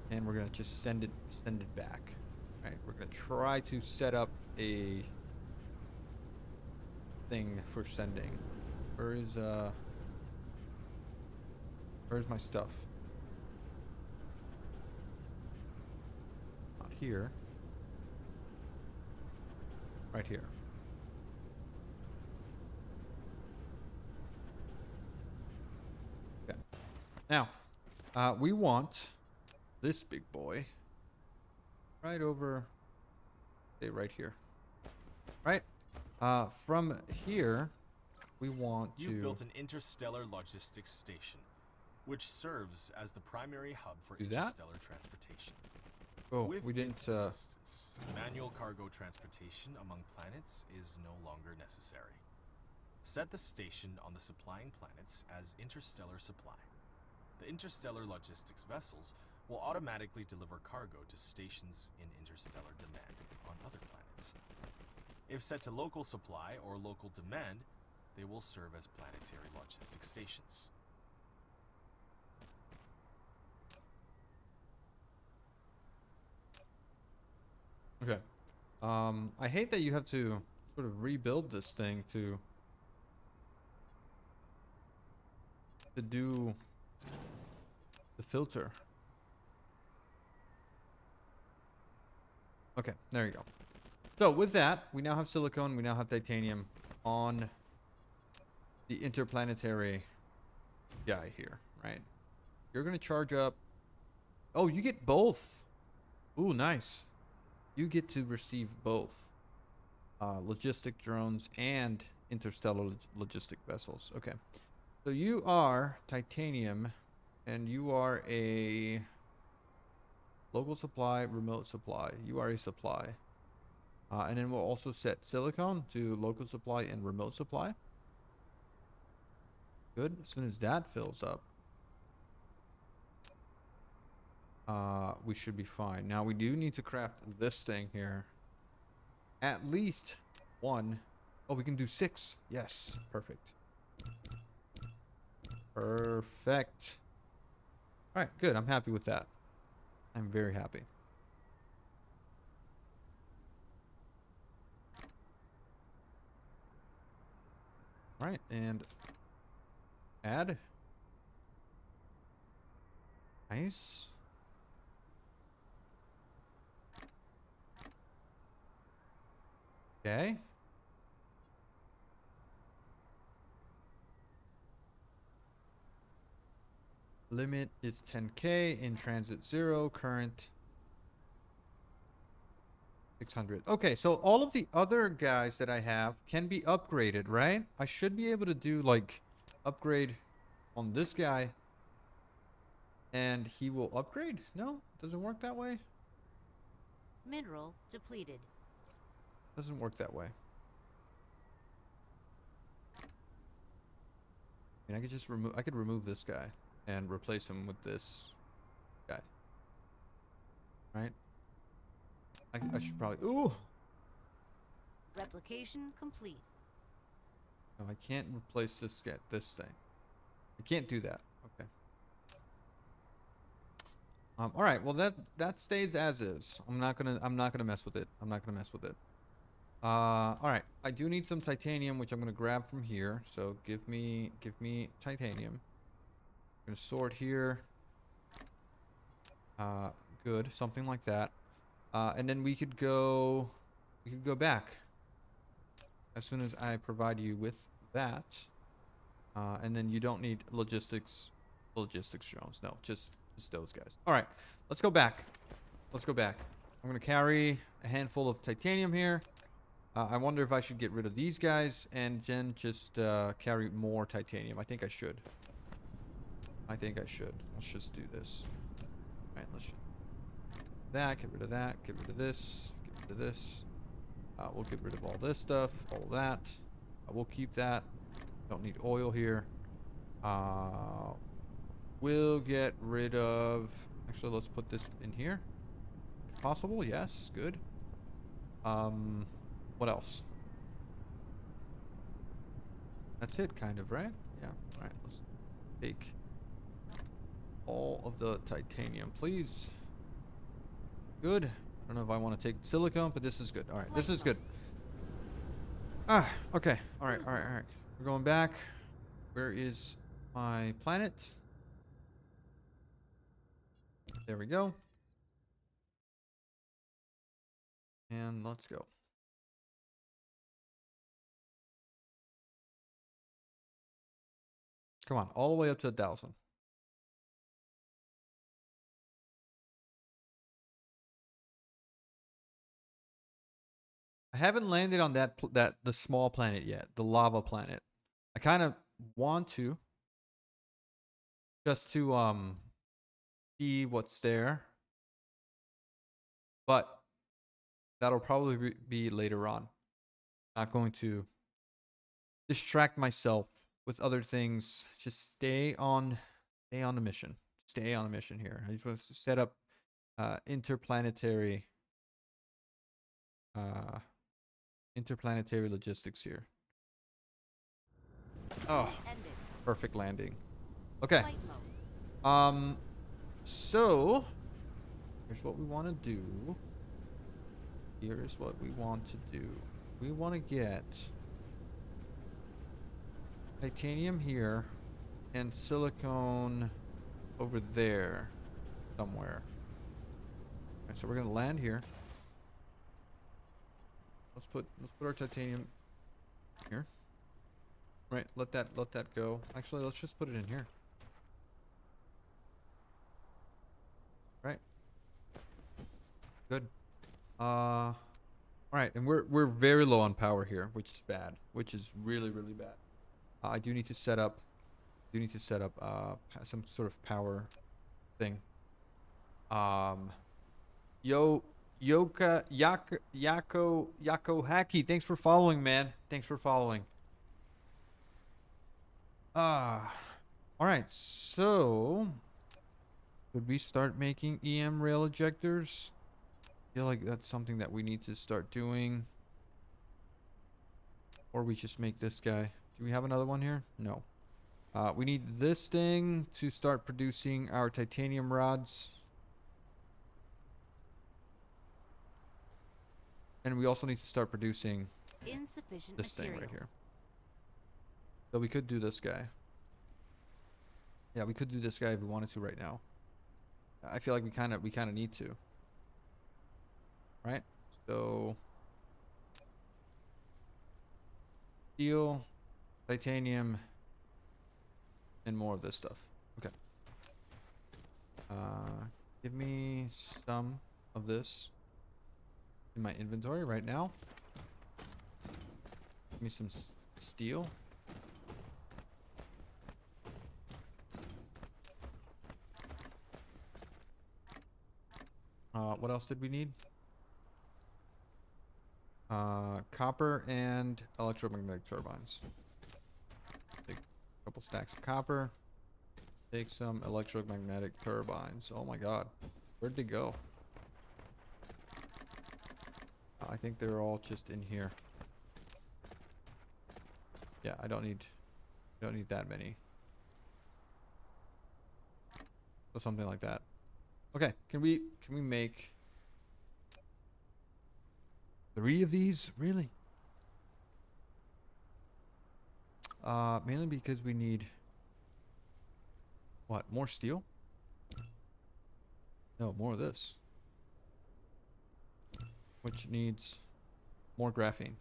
and we're gonna just send it back. All right. We're gonna try to set up a thing for sending. Where's my stuff? Not here. Right here. Okay. Now, we want this big boy right over, say right here. Right? From here, we want You've to built an interstellar logistics station, which serves as the primary hub for do that. interstellar transportation. Oh, With we didn't. its assistance, manual cargo transportation among planets is no longer necessary. Set the station on the supplying planets as interstellar supply. The interstellar logistics vessels will automatically deliver cargo to stations in interstellar demand on other planets. If set to local supply or local demand, they will serve as planetary logistics stations. Okay. I hate that you have to sort of rebuild this thing to do the filter. Okay, there you go. So with that, we now have silicone, we now have titanium on the interplanetary guy here, right? You're gonna charge up. Oh, you get both. Ooh, nice. You get to receive both logistic drones and interstellar logistic vessels. Okay. So you are titanium, and you are a local supply, remote supply. You are a supply. And then we'll also set silicone to local supply and remote supply. Good. As soon as that fills up, we should be fine. Now we do need to craft this thing here. At least one. Oh, we can do 6. Yes. Perfect. Perfect. All right, good. I'm happy with that. I'm very happy. All right, and add. Nice. Okay. Limit is 10K, in transit 0, current 600. Okay, so all of the other guys that I have can be upgraded, right? I should be able to do like upgrade on this guy and he will upgrade? No, doesn't work that way. Mineral depleted. Doesn't work that way. I could just remove, I could remove this guy and replace him with this guy. Right? I should probably, ooh! Replication complete. No, I can't replace this guy, this thing. I can't do that. Okay. All right. Well, that stays as is. I'm not gonna mess with it. I'm not gonna mess with it. All right. I do need some titanium, which I'm gonna grab from here. So give me titanium. I'm gonna sort here. Good. Something like that. And then we could go back as soon as I provide you with that. And then you don't need logistics drones. No, just those guys. All right, let's go back. Let's go back. I'm going to carry a handful of titanium here. I wonder if I should get rid of these guys and then just carry more titanium. I think I should. Let's just do this. All right, let's get rid of that, get rid of this, get rid of this. We'll get rid of all this stuff, all of that. We'll keep that. Don't need oil here. We'll get rid of... Actually, let's put this in here. If possible, yes. Good. What else? That's it, kind of, right? Yeah. All right, let's take all of the titanium, please. Good. I don't know if I want to take silicone, but this is good. All right, this is good. Okay. All right. We're going back. Where is my planet? There we go. And let's go. Come on, all the way up to 1,000. I haven't landed on the small planet yet, the lava planet. I kind of want to, just to see what's there, but that'll probably be later on. Not going to distract myself with other things. Just stay on the mission. Stay on the mission here. I just want to set up interplanetary uh interplanetary logistics here. Oh, Phase ended. perfect landing. Okay. Flight mode. So here's what we want to do. Here's what we want to do. We want to get titanium here and silicone over there somewhere. Alright, so we're gonna land here. Let's put our titanium here. Right, let that go. Actually, let's just put it in here. Right. Good. All right, and we're very low on power here, which is bad. Which is really bad. I do need to set up. Some sort of power thing. Yako Hacky, thanks for following, man. Thanks for following. All right, so could we start making EM rail ejectors? I feel like that's something that we need to start doing. Or we just make this guy. Do we have another one here? No. We need this thing to start producing our titanium rods. And we also need to start producing Insufficient this thing materials. right here. So we could do this guy. Yeah, we could do this guy if we wanted to right now. I feel like we kind of need to. Right? So steel, titanium, and more of this stuff. Okay. Give me some of this in my inventory right now. Give me some steel. What else did we need? Copper and electromagnetic turbines. Take a couple stacks of copper. Take some electromagnetic turbines. Oh my god. Where'd they go? I think they're all just in here. Yeah, I don't need that many. Or something like that. Okay, can we make 3 of these? Really? Mainly because we need what? More steel? No, more of this. Which needs more graphene.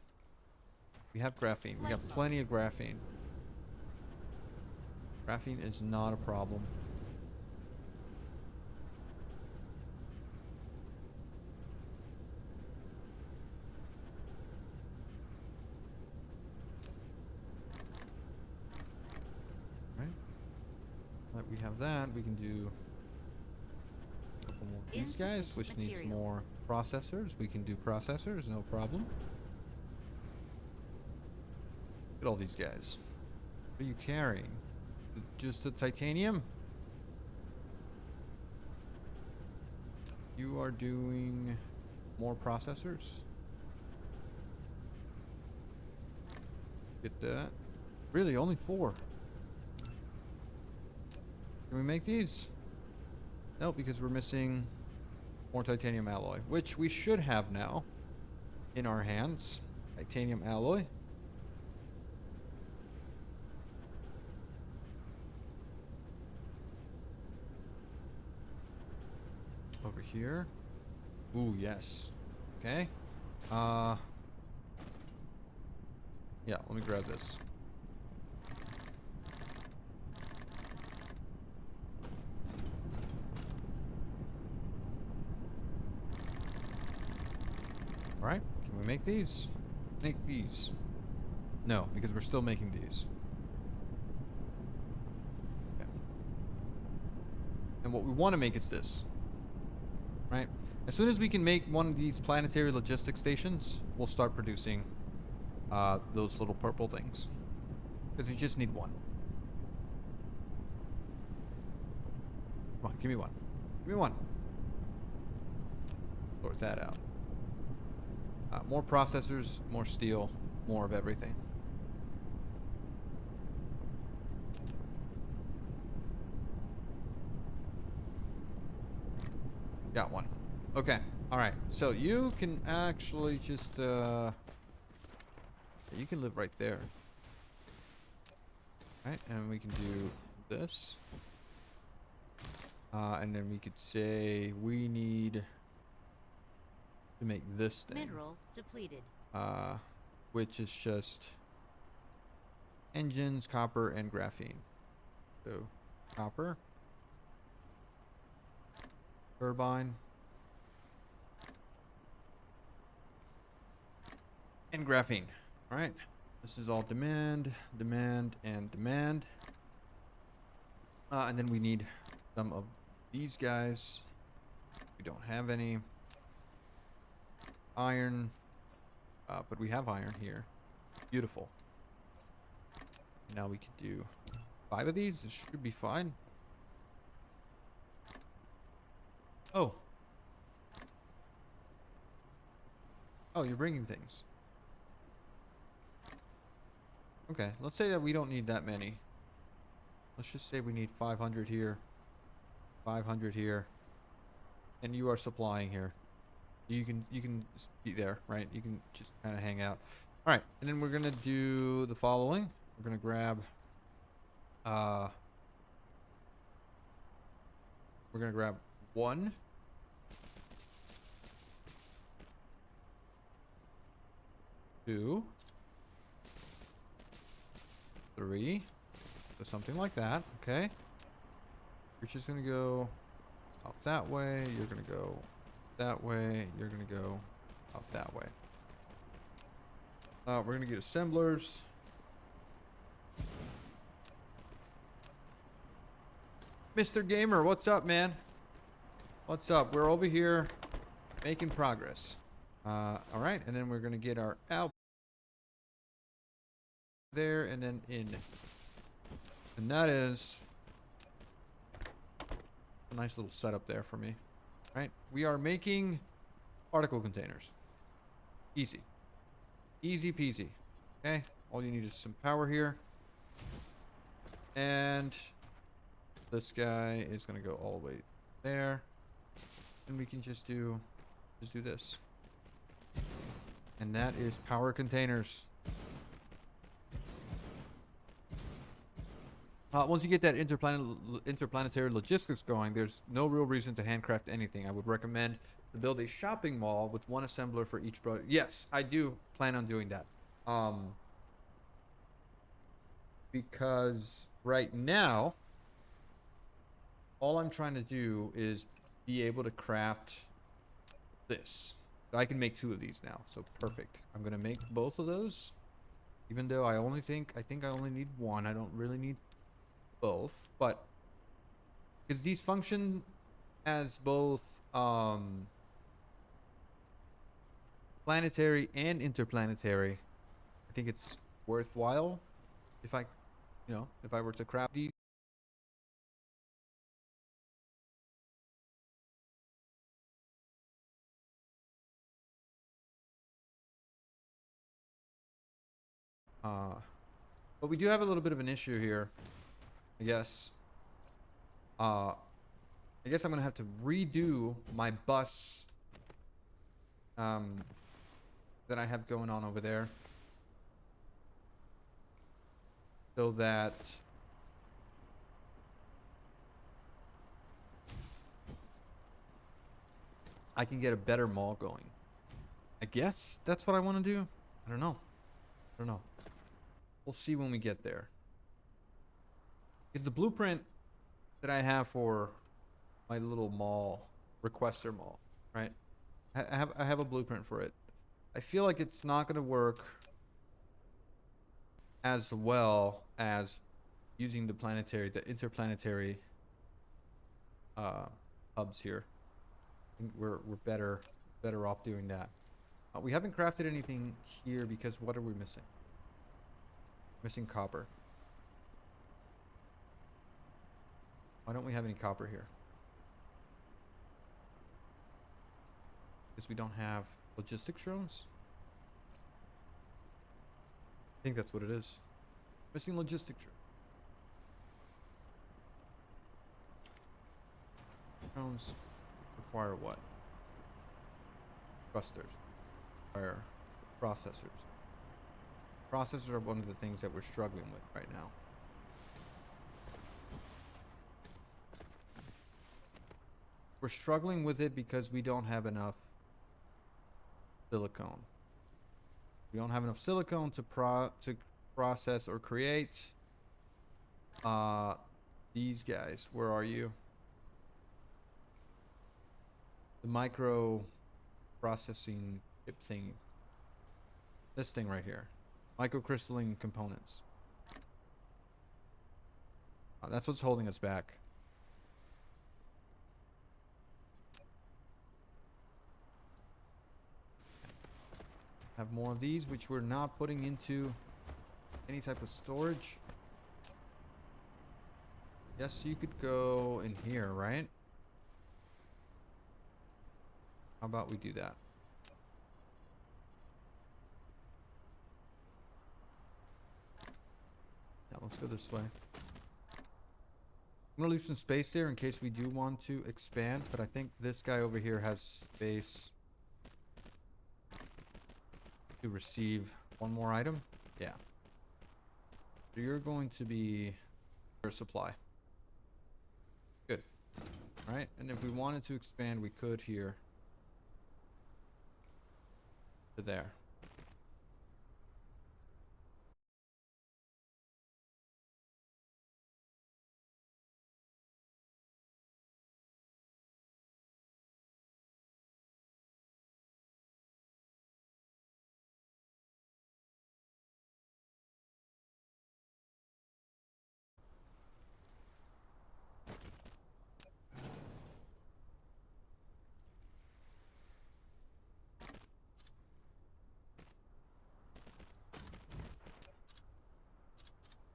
We have graphene. We got plenty of graphene. Graphene is not a problem. Right? But we have that. We can do a couple more of these guys, which needs more processors. We can do processors, no problem. Look at all these guys. What are you carrying? Just the titanium? You are doing more processors? Get that. Really, only 4. Can we make these? No, because we're missing more titanium alloy, which we should have now in our hands. Titanium alloy. Over here. Ooh, yes. Okay. Yeah, let me grab this. All right. Can we make these? Make these. No, because we're still making these. Okay. And what we want to make is this. Right? As soon as we can make one of these planetary logistics stations, we'll start producing those little purple things. Because we just need one. Come on, give me one. Give me one. Sort that out. More processors, more steel, more of everything. Got one. Okay. All right. So you can actually just you can live right there. Right, and we can do this. And then we could say we need to make this thing. Mineral depleted. Which is just engines, copper, and graphene. So, copper, turbine, and graphene. All right. This is all demand, demand, and demand. And then we need some of these guys. We don't have any iron, but we have iron here. Beautiful. Now we could do 5 of these. It should be fine. Oh. Oh, you're bringing things. Okay, let's say that we don't need that many. Let's just say we need 500 here, 500 here, and you are supplying here. You can be there, right? You can just kind of hang out. All right, and then we're gonna do the following. We're gonna grab we're gonna grab 1, 2, 3, so something like that. Okay, you're just gonna go out that way. You're gonna go that way. You're gonna go out that way. We're gonna get assemblers. Mr. Gamer, what's up, man? What's up? We're over here making progress. All right, and then we're gonna get our out there and then in, and that is a nice little setup there for me. All right, we are making particle containers. Easy, easy peasy. Okay, all you need is some power here, and this guy is gonna go all the way there, and we can just do this, and that is power containers. Once you get that interplanetary logistics going, there's no real reason to handcraft anything. I would recommend to build a shopping mall with 1 assembler for each product. Yes, I do plan on doing that. Because right now, all I'm trying to do is be able to craft this. So I can make 2 of these now. So perfect. I'm gonna make both of those, even though I think I only need 1. I don't really need both, but because these function as both planetary and interplanetary, I think it's worthwhile if I were to craft these. But we do have a little bit of an issue here, I guess. I guess I'm gonna have to redo my bus that I have going on over there, so that I can get a better mall going. I guess that's what I want to do. I don't know. We'll see when we get there. Is the blueprint that I have for my little mall, requester mall, right? I have a blueprint for it. I feel like it's not going to work as well as using the interplanetary uh, hubs here. I think we're better off doing that. We haven't crafted anything here because what are we missing? Missing copper. Why don't we have any copper here? Because we don't have logistics drones? I think that's what it is. Missing logistic drones require what? Thrusters. Require processors. Processors are one of the things that we're struggling with right now. We're struggling with it because we don't have enough silicone. We don't have enough silicone to process or create these guys. Where are you? The micro processing chip thing. This thing right here. Microcrystalline components. That's what's holding us back. Have more of these, which we're not putting into any type of storage. Yes, you could go in here, right? How about we do that? Yeah, let's go this way. I'm gonna leave some space there in case we do want to expand, but I think this guy over here has space to receive one more item. Yeah. So you're going to be your supply. Good. All right, and if we wanted to expand, we could here to there.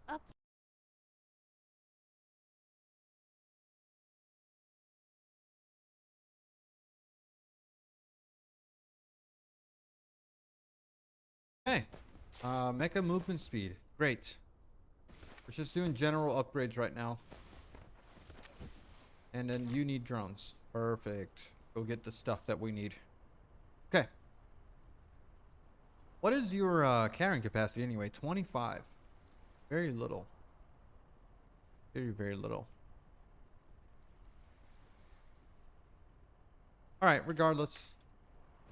Up. Okay. Mecha movement speed. Great. We're just doing general upgrades right now. And then you need drones. Perfect. Go get the stuff that we need. Okay. What is your carrying capacity anyway? 25. Very little. Very, very little. Alright, regardless.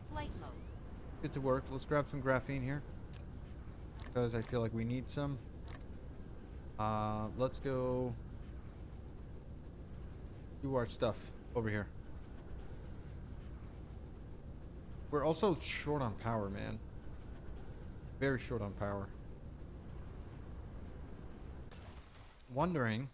Flight mode. Get to work. Let's grab some graphene here. Because I feel like we need some. Let's go do our stuff over here. We're also short on power, man. Very short on power. Wondering.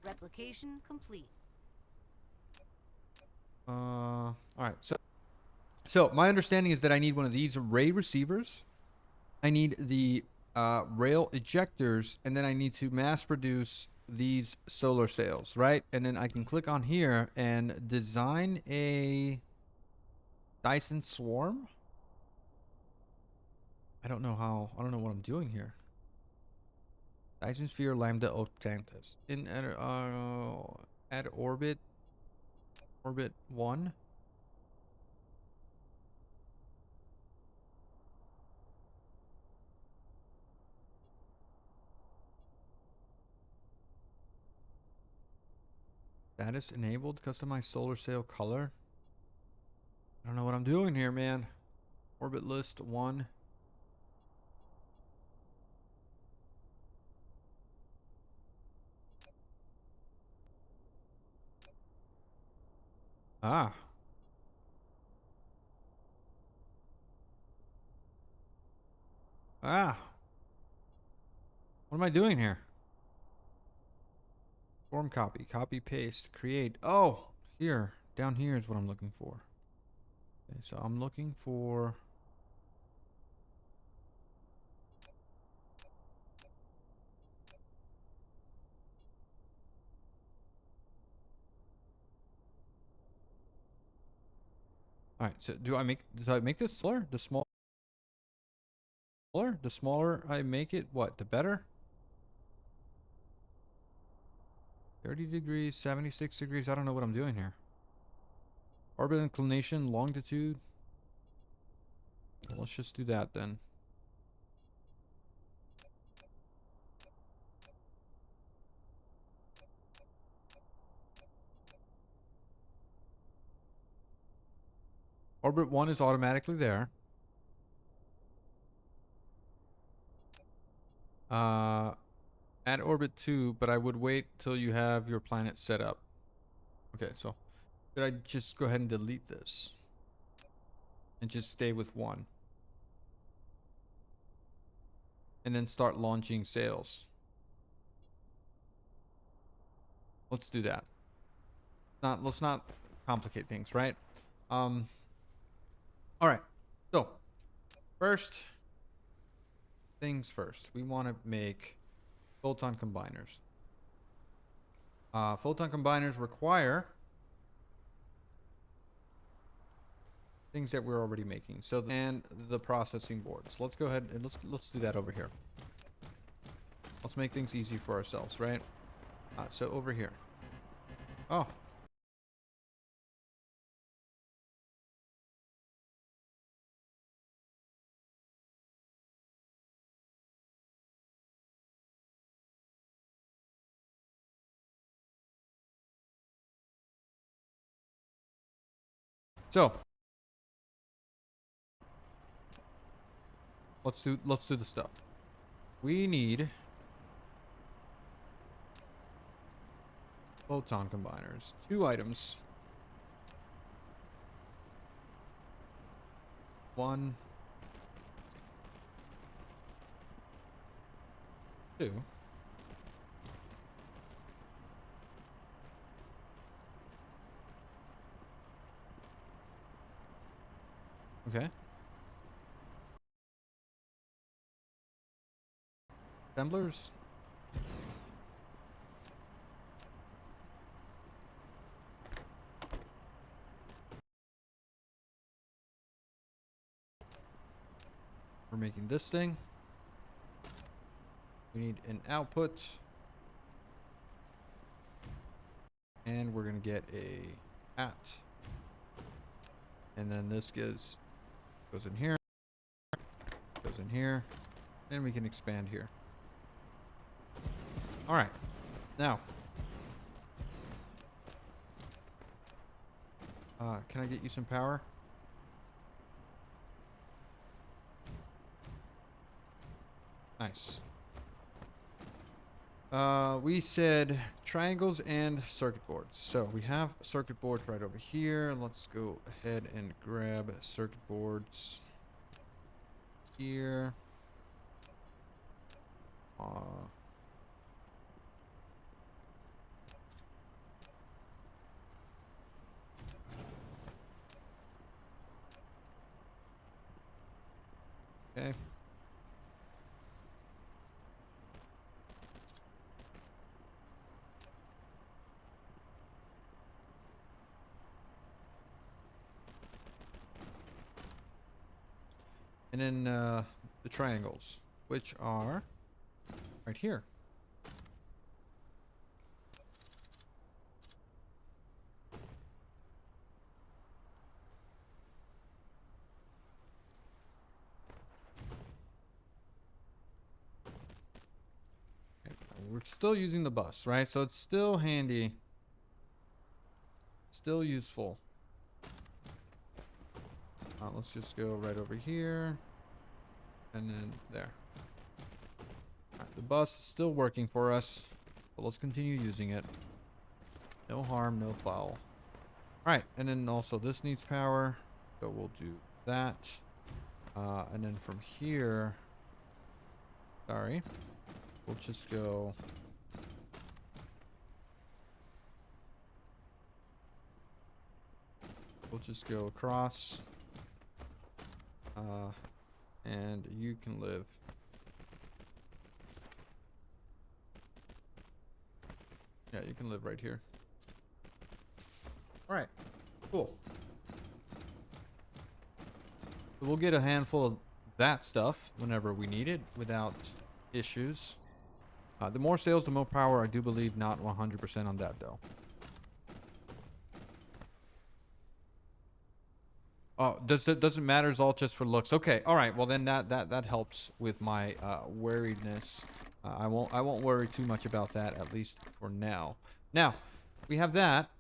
Replication complete. All right. So my understanding is that I need one of these array receivers. I need the rail ejectors, and then I need to mass produce these solar sails, right? And then I can click on here and design a Dyson swarm. I don't know what I'm doing here. Dyson sphere lambda octantis in at orbit 1. Status enabled. Customize solar sail color. I don't know what I'm doing here, man. Orbit list 1. Ah. Ah. What am I doing here? Form copy. Copy paste. Create. Oh, here. Down here is what I'm looking for. Okay, so I'm looking for... Alright, so do I make this smaller? The smaller? The smaller I make it, what? The better? 30 degrees, 76 degrees. I don't know what I'm doing here. Orbit inclination, longitude. Well, let's just do that then. Orbit 1 is automatically there. Add orbit 2, but I would wait till you have your planet set up. Okay, so should I just go ahead and delete this? And just stay with 1? And then start launching sails. Let's do that. Let's not complicate things, right? All right. So, first things first. We want to make photon combiners. Photon combiners require things that we're already making. So, and the processing boards. Let's go ahead and let's do that over here. Let's make things easy for ourselves, right? So over here. Oh. So let's do the stuff. We need photon combiners. 2 items. 1, 2. Okay. Assemblers. We're making this thing. We need an output. And we're going to get a at. And then this goes in here. Goes in here. And we can expand here. All right. Now. Can I get you some power? Nice. We said triangles and circuit boards. So we have circuit boards right over here. Let's go ahead and grab circuit boards here. Okay. And then the triangles, which are right here. Okay, we're still using the bus, right? So it's still handy Still useful. Let's just go right over here. And then there. Alright, the bus is still working for us. But let's continue using it. No harm, no foul. Alright, and then also this needs power. So we'll do that. And then from here... Sorry. We'll just go... We'll just go across. And you can live. Yeah, you can live right here. Alright. Cool. So we'll get a handful of that stuff whenever we need it without issues. The more sales, the more power. I do believe not 100% on that though. Oh, doesn't matter. It's all just for looks. Okay, all right. Well, then that helps with my worriedness. I won't worry too much about that, at least for now. Now, we have that.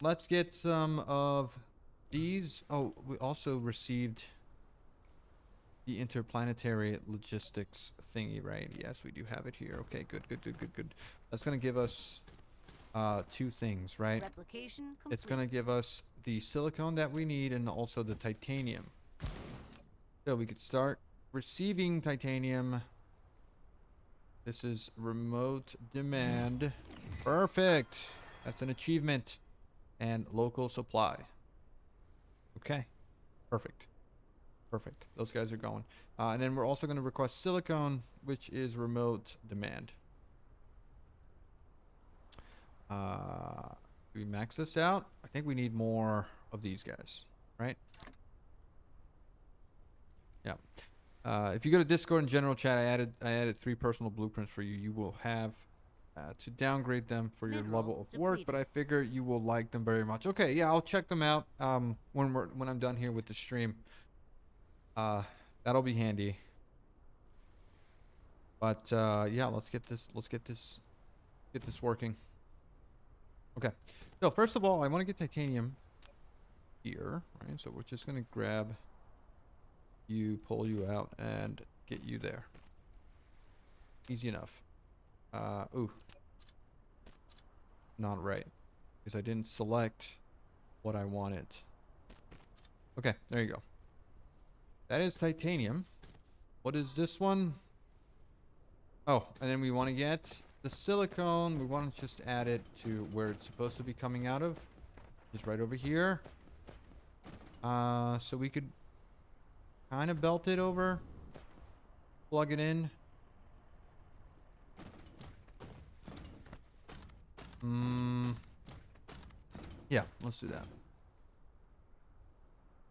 Let's get some of these. Oh, we also received the interplanetary logistics thingy, right? Yes, we do have it here. Okay, good. That's gonna give us two things, right? Replication complete. It's gonna give us the silicone that we need and also the titanium. So we could start receiving titanium. This is remote demand. Perfect. That's an achievement. And local supply. Okay. Perfect. Those guys are going. And then we're also going to request silicone, which is remote demand. Do we max this out? I think we need more of these guys, right? Yeah. If you go to Discord and general chat, I added 3 personal blueprints for you. You will have to downgrade them for your Mineral level of work, depleted. but I figure you will like them very much. Okay, yeah, I'll check them out when I'm done here with the stream. That'll be handy. But yeah, let's get this working. Okay. So first of all, I want to get titanium here, right? So we're just gonna grab you, pull you out, and get you there. Easy enough. Ooh. Not right. Because I didn't select what I wanted. Okay, there you go. That is titanium. What is this one? Oh, and then we want to get the silicone. We want to just add it to where it's supposed to be coming out of. Just right over here. So we could kind of belt it over. Plug it in. Yeah, let's do that.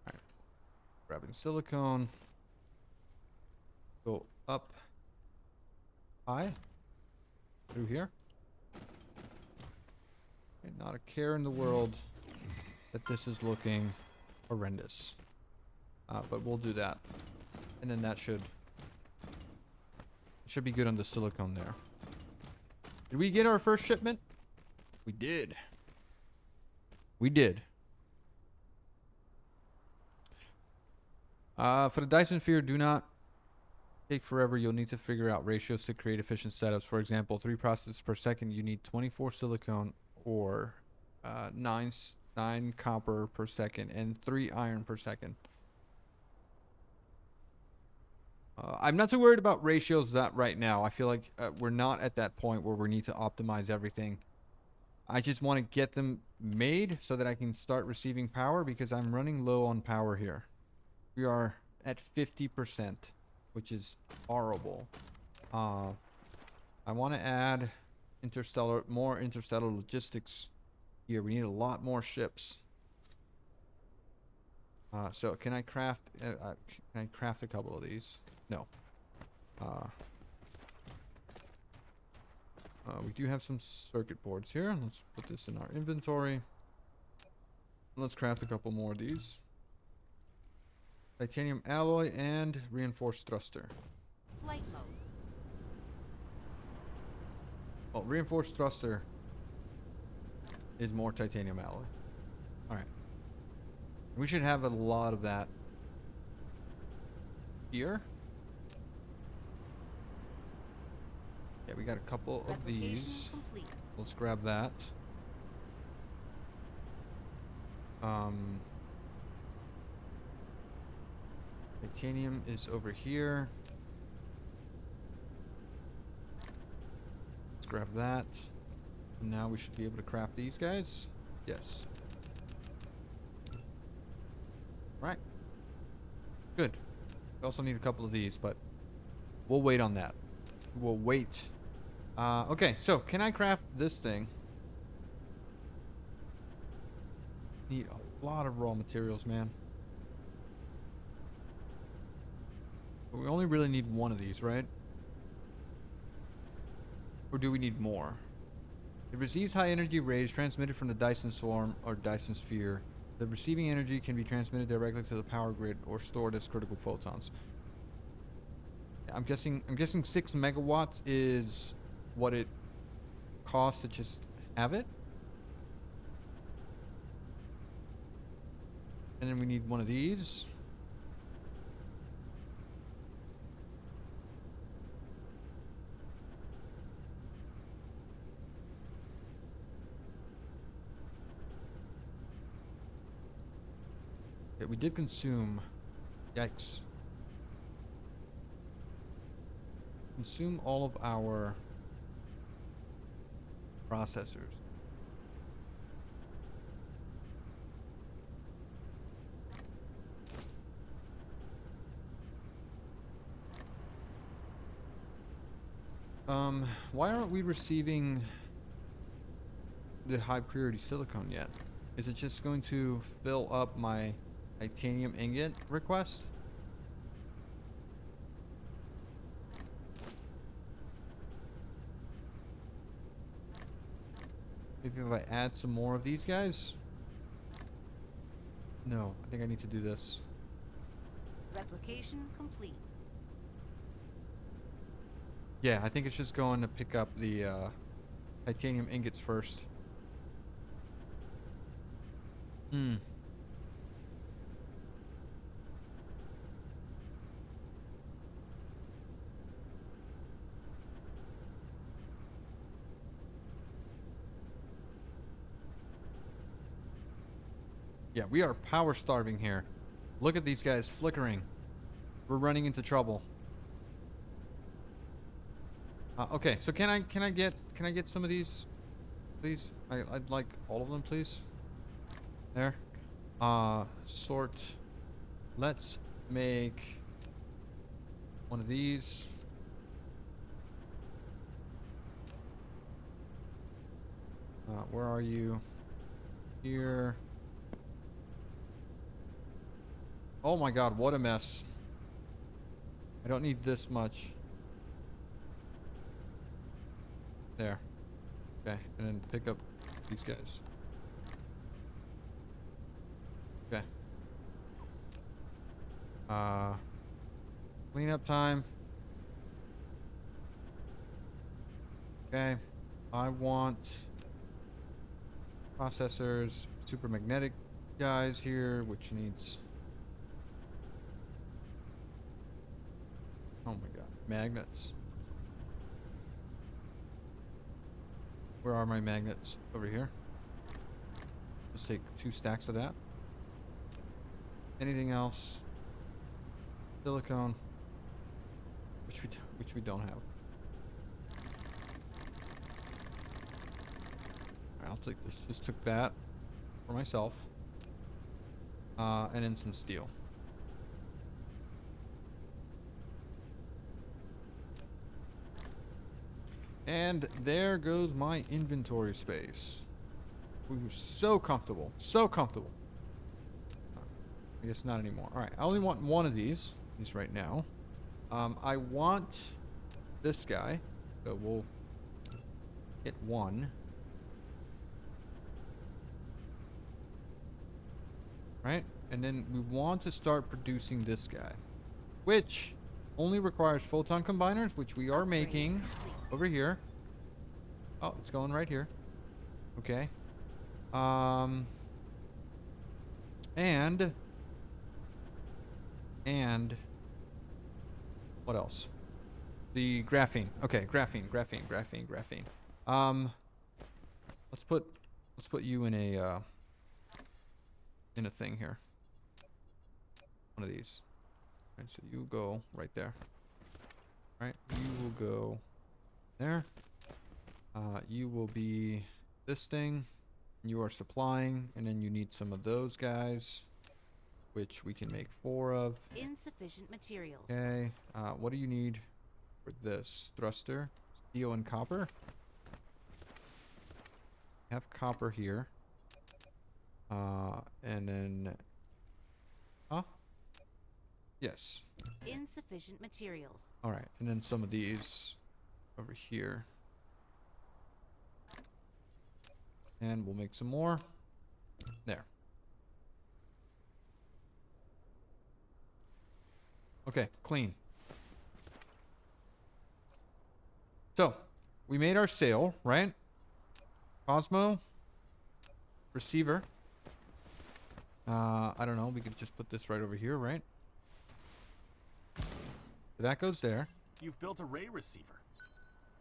Alright. Grabbing silicone. Go up. High. Through here. Okay, not a care in the world that this is looking horrendous. But we'll do that. And then that should be good on the silicone there. Did we get our first shipment? We did. We did. For the Dyson sphere, do not take forever. You'll need to figure out ratios to create efficient setups. For example, 3 processes per second. You need 24 silicone or 9 copper per second and 3 iron per second. I'm not too worried about ratios that right now. I feel like we're not at that point where we need to optimize everything. I just want to get them made so that I can start receiving power because I'm running low on power here. We are at 50%, which is horrible. I want to add more interstellar logistics here. We need a lot more ships. So can I craft a couple of these? No. We do have some circuit boards here. Let's put this in our inventory. Let's craft a couple more of these. Titanium alloy and reinforced thruster. Flight mode. Well, reinforced thruster is more titanium alloy. All right. We should have a lot of that here. Yeah, we got a couple of Replication these. complete. Let's grab that. Titanium is over here. Let's grab that. And now we should be able to craft these guys. Yes. Right. Good. We also need a couple of these, but we'll wait on that. We'll wait. Okay, so can I craft this thing? Need a lot of raw materials, man. But we only really need one of these, right? Or do we need more? It receives high energy rays transmitted from the Dyson swarm or Dyson sphere. The receiving energy can be transmitted directly to the power grid or stored as critical photons. I'm guessing 6 megawatts is what it costs to just have it. And then we need one of these. Okay, we did consume. Yikes. Consume all of our processors. Why aren't we receiving the high purity silicone yet? Is it just going to fill up my titanium ingot request? Maybe if I add some more of these guys? No, I think I need to do this. Replication complete. Yeah, I think it's just going to pick up the titanium ingots first. Hmm. Yeah, we are power starving here. Look at these guys flickering. We're running into trouble. Okay, so can I get some of these, please? I'd like all of them, please. There. Sort. Let's make one of these. Where are you? Here. Oh my god, what a mess. I don't need this much. There. Okay, and then pick up these guys. Okay. Cleanup time. Okay. I want processors, super magnetic guys here, which needs... Oh my god. Magnets. Where are my magnets? Over here. Let's take 2 stacks of that. Anything else? Silicone. Which we don't have. Alright, I'll take this. Just took that for myself. And then some steel. And there goes my inventory space. We were so comfortable. So comfortable. I guess not anymore. Alright, I only want one of these right now. I want this guy. So we'll hit 1. Right? And then we want to start producing this guy. Which only requires photon combiners, which we are making over here. Oh, it's going right here. Okay. And what else? The graphene. Okay, graphene. Um, let's put you in a thing here. One of these. All right, so you go right there. All right, you will go there. You will be this thing. You are supplying, and then you need some of those guys, which we can make 4 of. Insufficient materials. Okay. What do you need for this thruster? Steel and copper. Have copper here. And then, yes. Insufficient materials. All right, and then some of these over here. And we'll make some more. There. Okay, clean. So, we made our sail, right? Cosmo. Receiver. I don't know. We could just put this right over here, right? That goes there. You've built a ray receiver.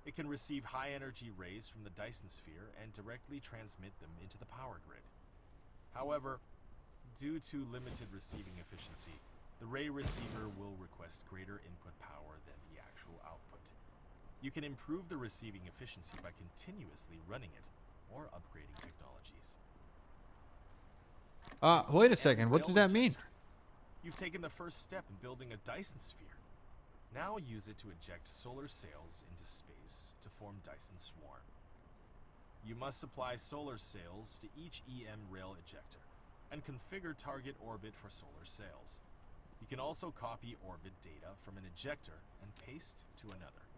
It can receive high-energy rays from the Dyson sphere and directly transmit them into the power grid. However, due to limited receiving efficiency, the ray receiver will request greater input power than the actual output. You can improve the receiving efficiency by continuously running it or upgrading technologies. Wait a second. What does that mean? You've taken the first step in building a Dyson sphere. Now use it to eject solar sails into space to form Dyson swarm. You must supply solar sails to each EM rail ejector and configure target orbit for solar sails. You can also copy orbit data from an ejector and paste to another.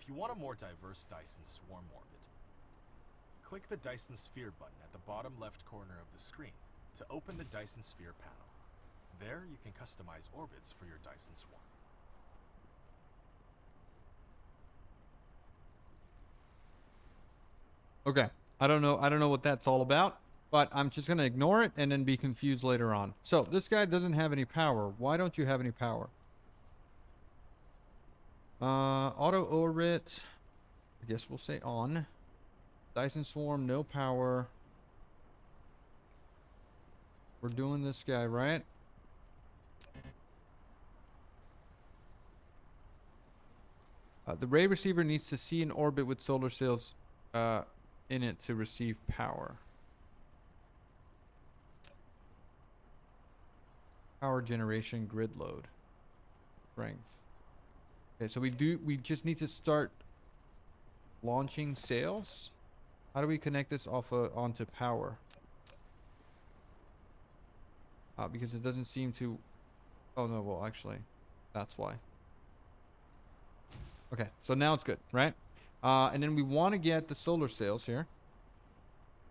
If you want a more diverse Dyson swarm orbit, click the Dyson sphere button at the bottom left corner of the screen to open the Dyson sphere panel. There you can customize orbits for your Dyson swarm. Okay. I don't know what that's all about, but I'm just going to ignore it and then be confused later on. So, this guy doesn't have any power. Why don't you have any power? Auto orbit. I guess we'll say on. Dyson swarm, no power. We're doing this guy, right? The ray receiver needs to see an orbit with solar sails in it to receive power. Power generation, grid load, strength. Okay, so we just need to start launching sails. How do we connect this onto power? Because it doesn't seem to. Oh no, well actually, that's why. Okay, so now it's good, right? And then we want to get the solar sails here,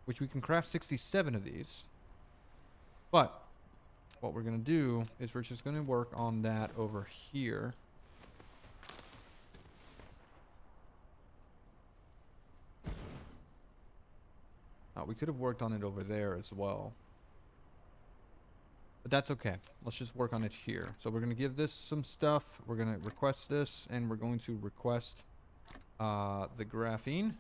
which we can craft 67 of these. But what we're going to do is we're just going to work on that over here. We could have worked on it over there as well. But that's okay. Let's just work on it here. So we're going to give this some stuff. We're going to request this, and we're going to request the graphene.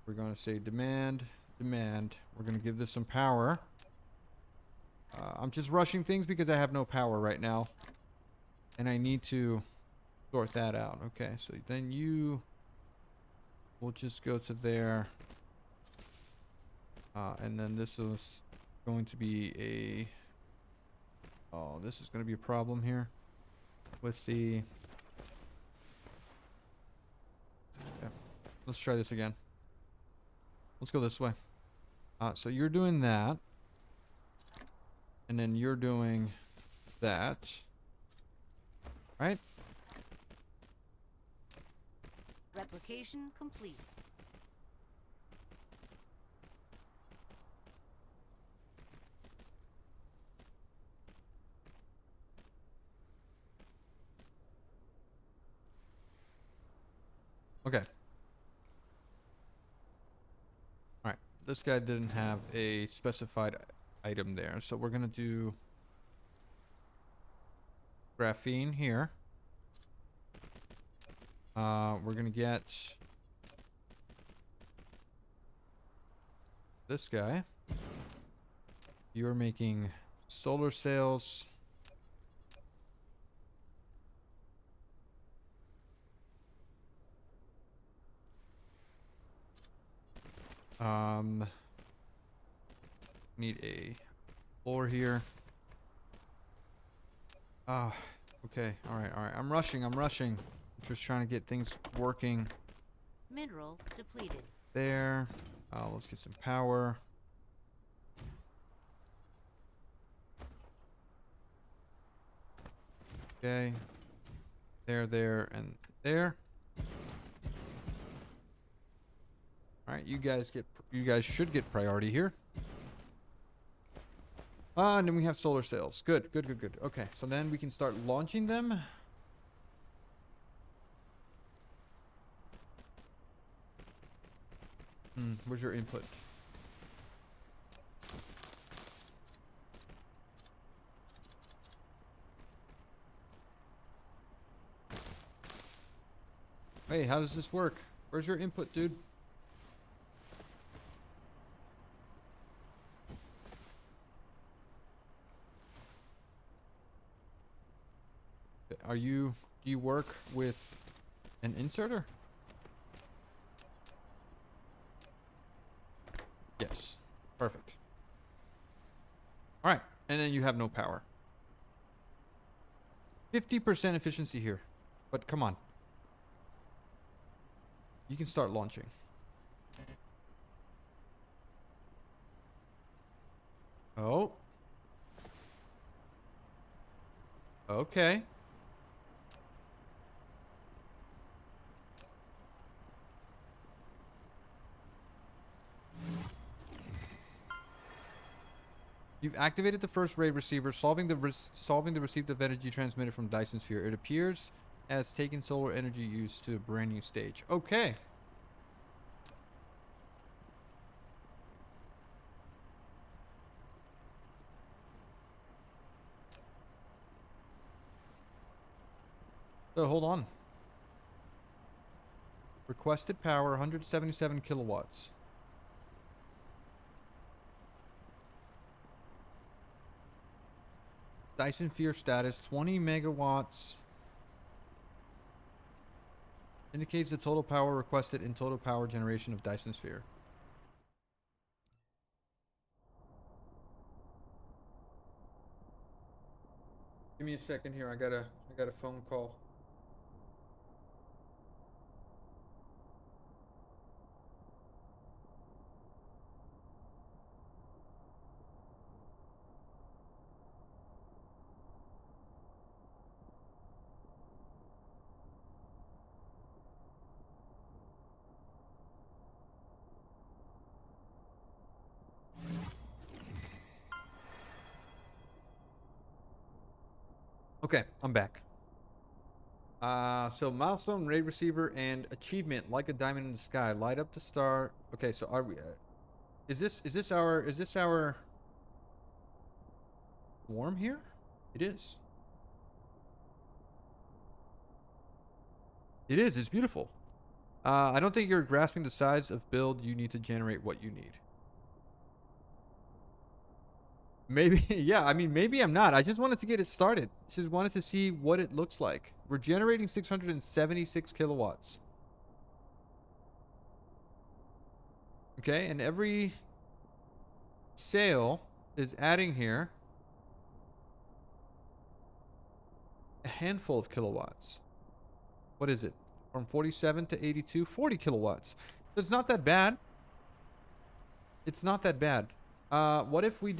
We're going to say demand. We're going to give this some power. I'm just rushing things because I have no power right now. And I need to sort that out. Okay, so then we'll just go to there. And then this is going to be a... Oh, this is going to be a problem here with the... Okay. Let's try this again. Let's go this way. So you're doing that. And then you're doing that. Right? Replication complete. Okay. Alright. This guy didn't have a specified item there. So we're gonna do graphene here. We're gonna get this guy. You're making solar sails. Need a floor here. Ah, okay. All right. I'm rushing. Just trying to get things working. Mineral depleted. There. Let's get some power. Okay. There, and there. All right, you guys should get priority here. And then we have solar sails. Good. Okay, so then we can start launching them. Where's your input? Hey, how does this work? Where's your input, dude? Do you work with an inserter? Yes. Perfect. All right. And then you have no power. 50% efficiency here. But come on. You can start launching. Oh. Okay. You've activated the first raid receiver, solving the receipt of energy transmitted from Dyson sphere. It appears as taking solar energy use to a brand new stage. Okay. So hold on. Requested power 177 kilowatts. Dyson sphere status 20 megawatts. Indicates the total power requested in total power generation of Dyson sphere. Give me a second here. I got a phone call. Okay, I'm back. So milestone, raid receiver, and achievement, like a diamond in the sky, light up the star. Okay, so are we? Is this our swarm here? It is. It is. It's beautiful. I don't think you're grasping the size of build you need to generate what you need. Maybe, yeah, I mean, maybe I'm not. I just wanted to get it started. Just wanted to see what it looks like. We're generating 676 kilowatts. Okay, and every sail is adding here a handful of kilowatts. What is it? From 47 to 82, 40 kilowatts. It's not that bad. It's not that bad. What if we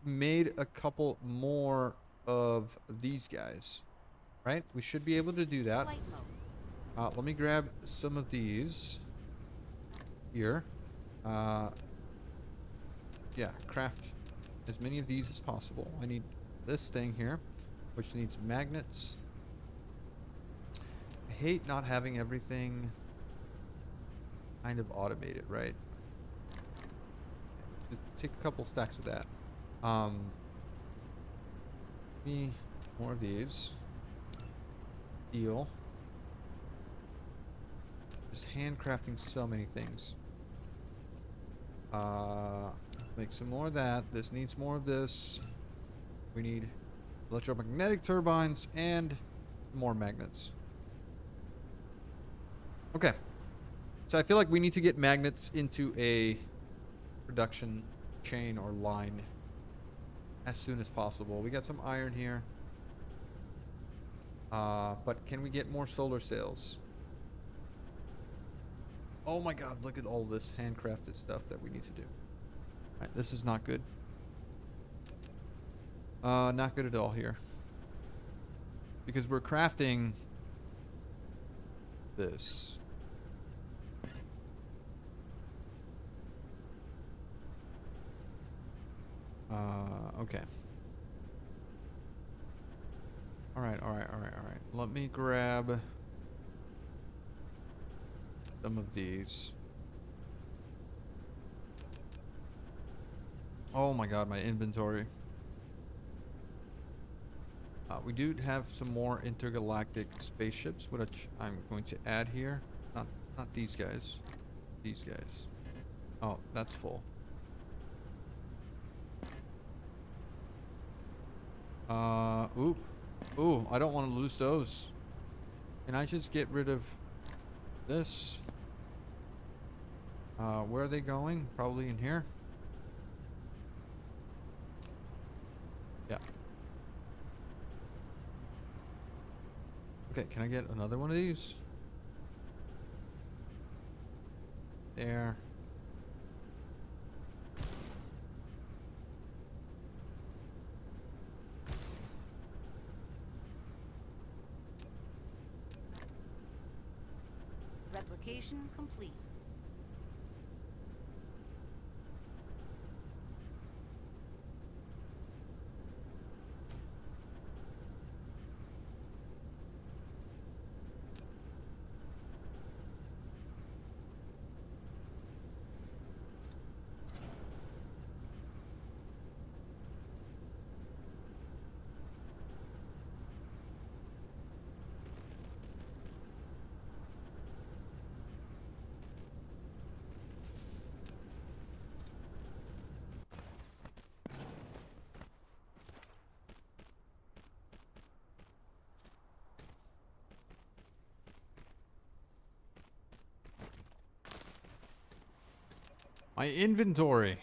made a couple more of these guys? Right? We should be able to do that. Flight mode. Let me grab some of these here. Yeah, craft as many of these as possible. I need this thing here, which needs magnets. I hate not having everything kind of automated, right? Just take a couple stacks of that. Um, me more of these. Deal. Just handcrafting so many things. Make some more of that. This needs more of this. We need electromagnetic turbines and more magnets. Okay. So I feel like we need to get magnets into a production chain or line as soon as possible. We got some iron here. But can we get more solar sails? Oh my god, look at all this handcrafted stuff that we need to do. Alright, this is not good. Not good at all here. Because we're crafting this. Okay. Alright. Let me grab some of these. Oh my god, my inventory. We do have some more intergalactic spaceships, which I'm going to add here. Not these guys. These guys. Oh, that's full. Ooh, I don't want to lose those. Can I just get rid of this? Where are they going? Probably in here. Yeah. Okay, can I get another one of these? There. Replication complete. My inventory.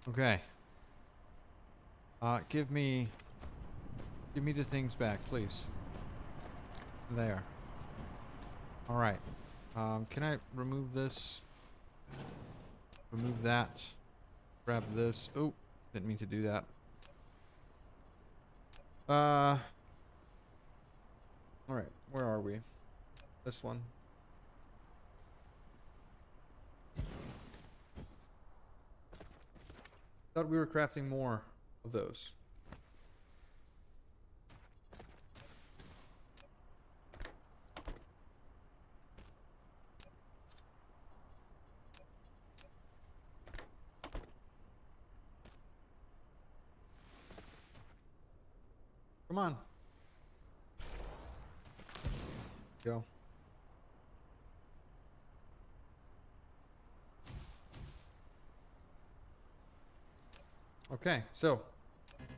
Okay. Give me the things back, please. There. All right. Can I remove this? Remove that. Grab this. Oh, didn't mean to do that. All right. Where are we? This one. Thought we were crafting more of those. Come on. Go. Okay, so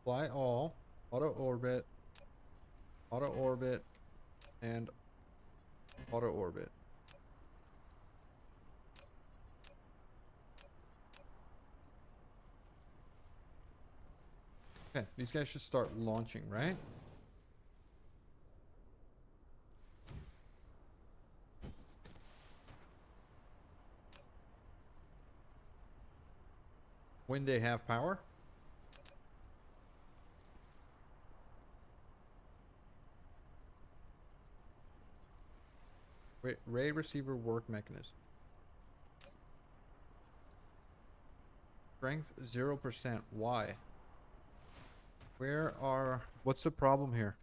fly all, auto orbit, and auto orbit. Okay, these guys should start launching, right? When they have power. Ray receiver work mechanism. Strength 0%. Why? What's the problem here?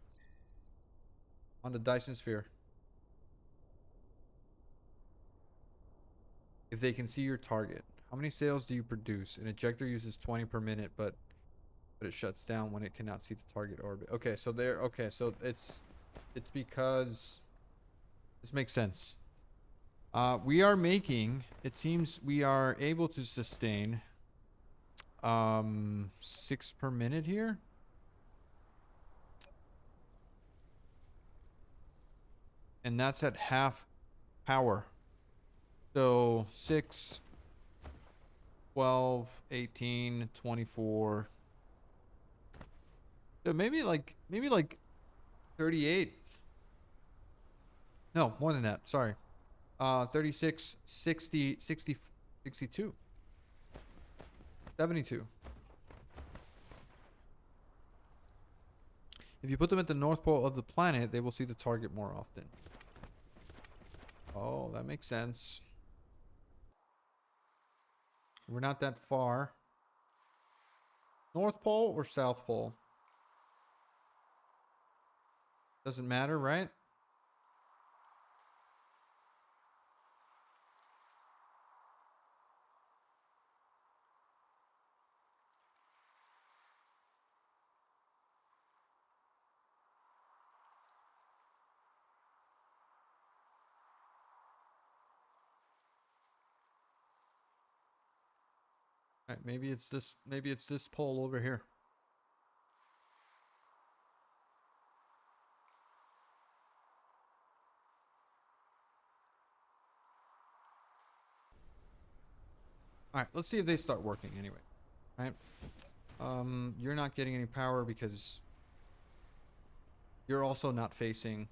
On the Dyson sphere. If they can see your target. How many sails do you produce? An ejector uses 20 per minute, but it shuts down when it cannot see the target orbit. Okay, so it's because this makes sense. It seems we are able to sustain 6 per minute here. And that's at half power. So 6, 12, 18, 24. So maybe like 38. No, more than that. Sorry. 36, 60, 60, 62. 72. If you put them at the north pole of the planet, they will see the target more often. Oh, that makes sense. We're not that far. North pole or south pole? Doesn't matter, right? All right, maybe it's this pole over here. All right, let's see if they start working anyway. All right. You're not getting any power because you're also not facing.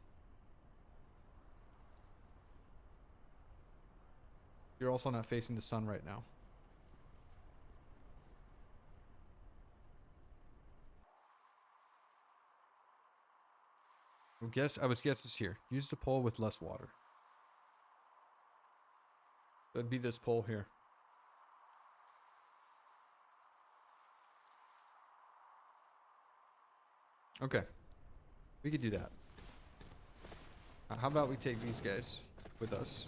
You're also not facing the sun right now. I was guess this here. Use the pole with less water. That'd be this pole here. Okay. We could do that. How about we take these guys with us?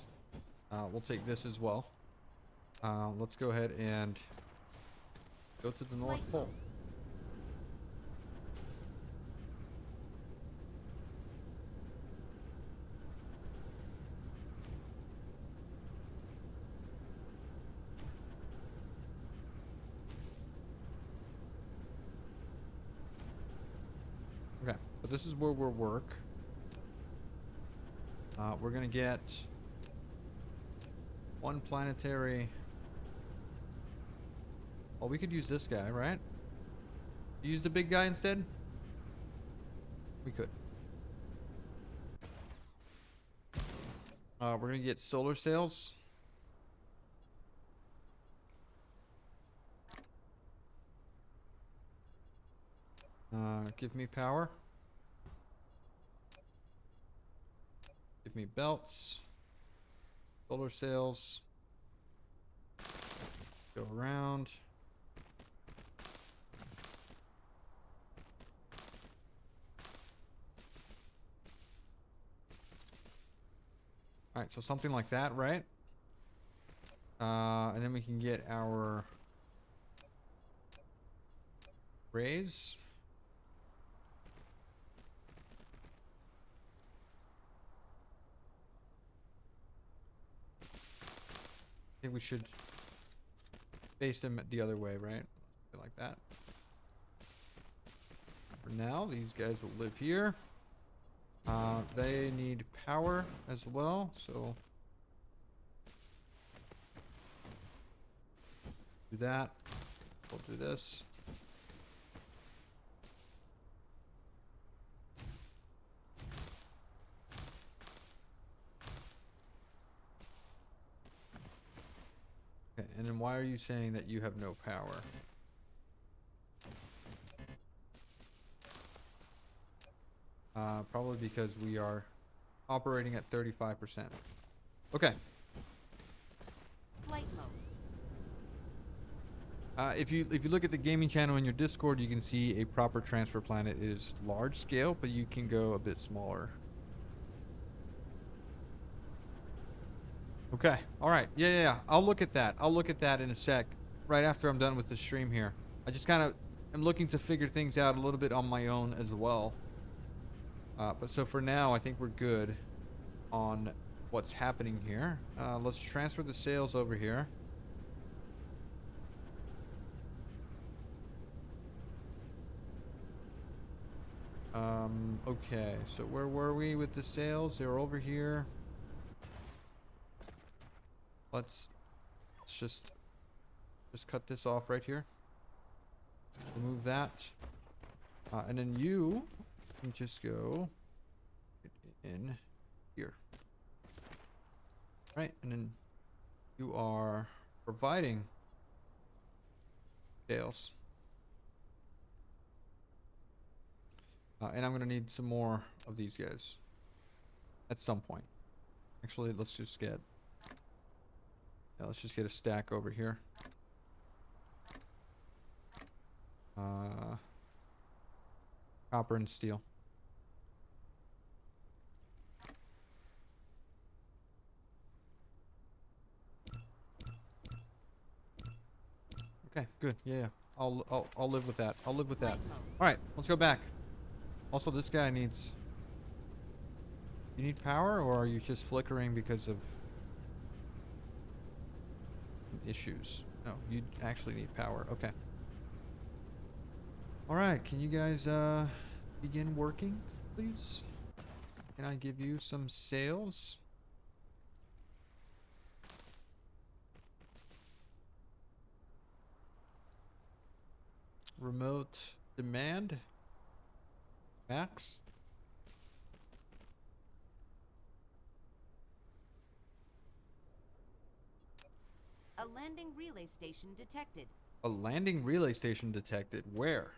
We'll take this as well. Let's go ahead and go to the North Pole. Okay, but this is where we'll work. We're gonna get one planetary. Oh, we could use this guy, right? Use the big guy instead? We could. We're gonna get solar sails. Give me power. Give me belts. Solar sails. Go around. Alright, so something like that, right? And then we can get our rays. I think we should face them the other way, right? Like that. For now, these guys will live here. They need power as well, so do that. We'll do this. Okay, and then why are you saying that you have no power? Probably because we are operating at 35%. Okay. Flight mode. If you look at the gaming channel in your Discord, you can see a proper transfer planet. It is large scale, but you can go a bit smaller. Okay. All right. Yeah. I'll look at that. I'll look at that in a sec. Right after I'm done with the stream here. I just kind of am looking to figure things out a little bit on my own as well. But so for now, I think we're good on what's happening here. Let's transfer the sails over here. Okay. So where were we with the sails? They were over here. Let's just cut this off right here. Remove that. And then you can just go in here. Right, and then you are providing sails. And I'm gonna need some more of these guys at some point. Actually, let's just get a stack over here. Copper and steel. Okay, good. Yeah. I'll live with that. I'll live with that. All right, let's go back. Also, this guy needs. You need power, or are you just flickering because of issues? No, you actually need power. Okay. All right, can you guys begin working, please? Can I give you some sails? Remote demand max. A landing relay station detected. A landing relay station detected. Where?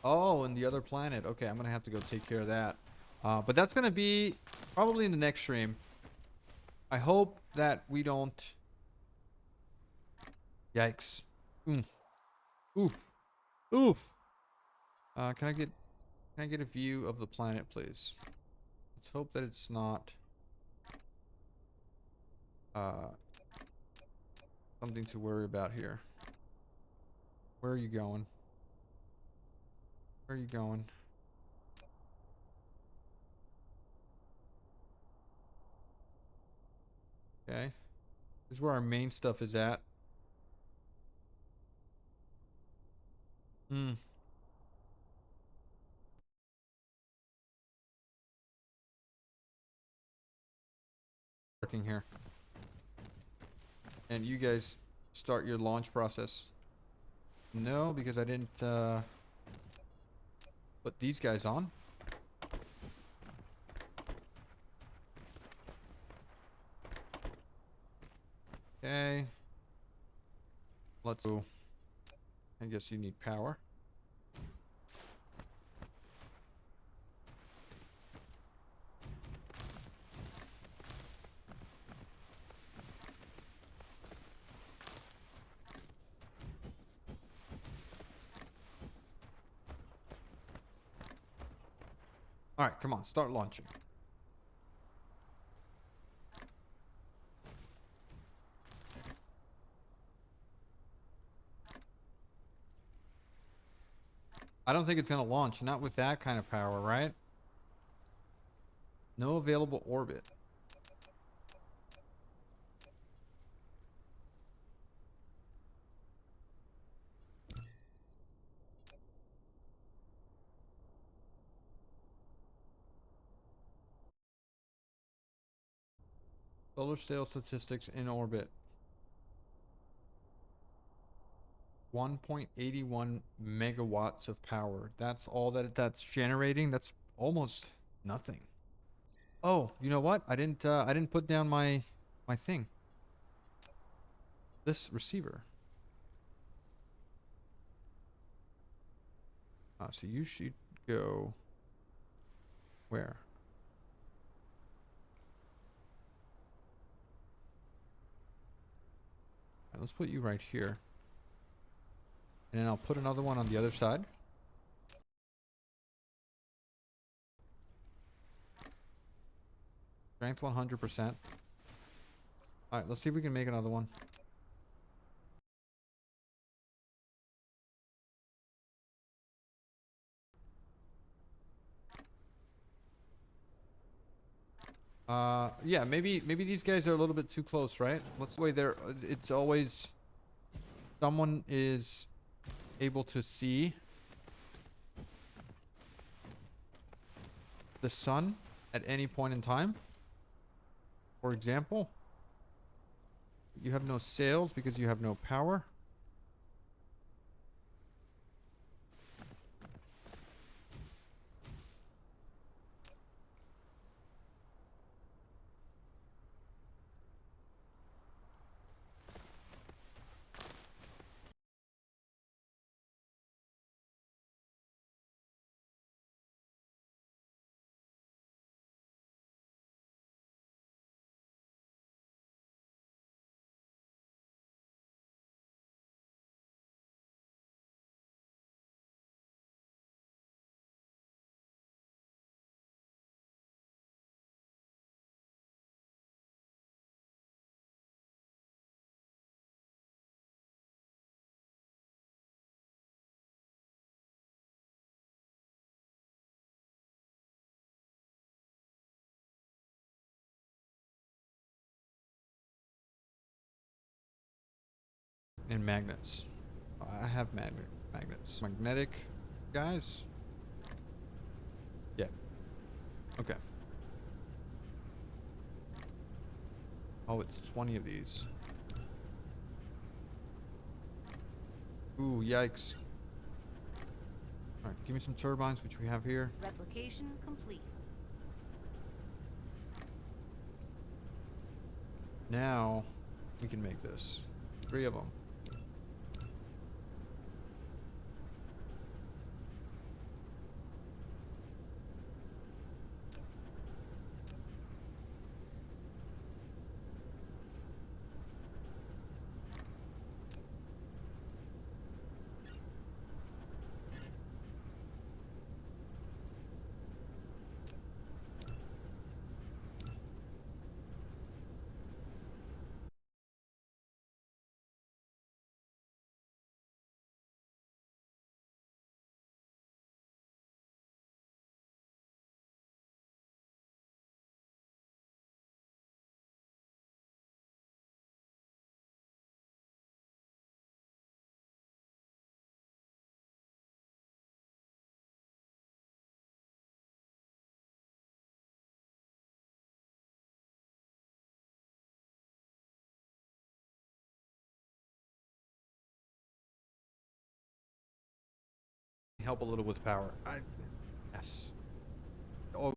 Oh, in the other planet. Okay, I'm gonna have to go take care of that. But that's gonna be probably in the next stream. I hope that we don't. Yikes. Oof. Oof. Can I get a view of the planet, please? Let's hope that it's not something to worry about here. Where are you going? Where are you going? Okay. This is where our main stuff is at. Working here. And you guys start your launch process. No, because I didn't put these guys on. Okay. Let's go. I guess you need power. All right, come on, start launching. I don't think it's gonna launch, not with that kind of power, right? No available orbit. Solar sail statistics in orbit. 1.81 megawatts of power. That's all that's generating. That's almost nothing. Oh, you know what? I didn't put down my thing. This receiver. So you should go where? Let's put you right here. And then I'll put another one on the other side. Strength 100%. Alright, let's see if we can make another one. Yeah, maybe these guys are a little bit too close, right? Let's wait there. It's always someone is able to see the sun at any point in time. For example, you have no sails because you have no power. And magnets. I have magnets. Magnetic guys? Yeah. Okay. Oh, it's 20 of these. Ooh, yikes. Alright, give me some turbines, which we have here. Replication complete. Now, we can make this. 3 of them. Help a little with power. Yes. Oh.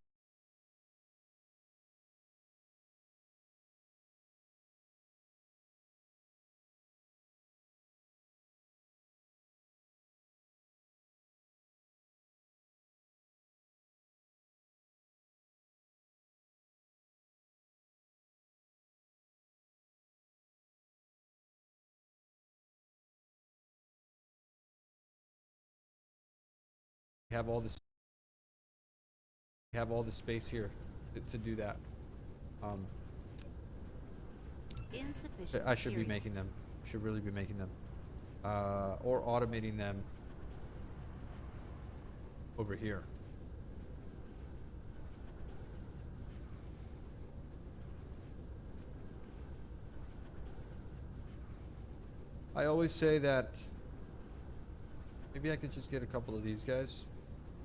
Have all this. Have all the space here to do that. Insufficient. I should be materials. making them. I should really be making them. Or automating them over here. I always say that maybe I could just get a couple of these guys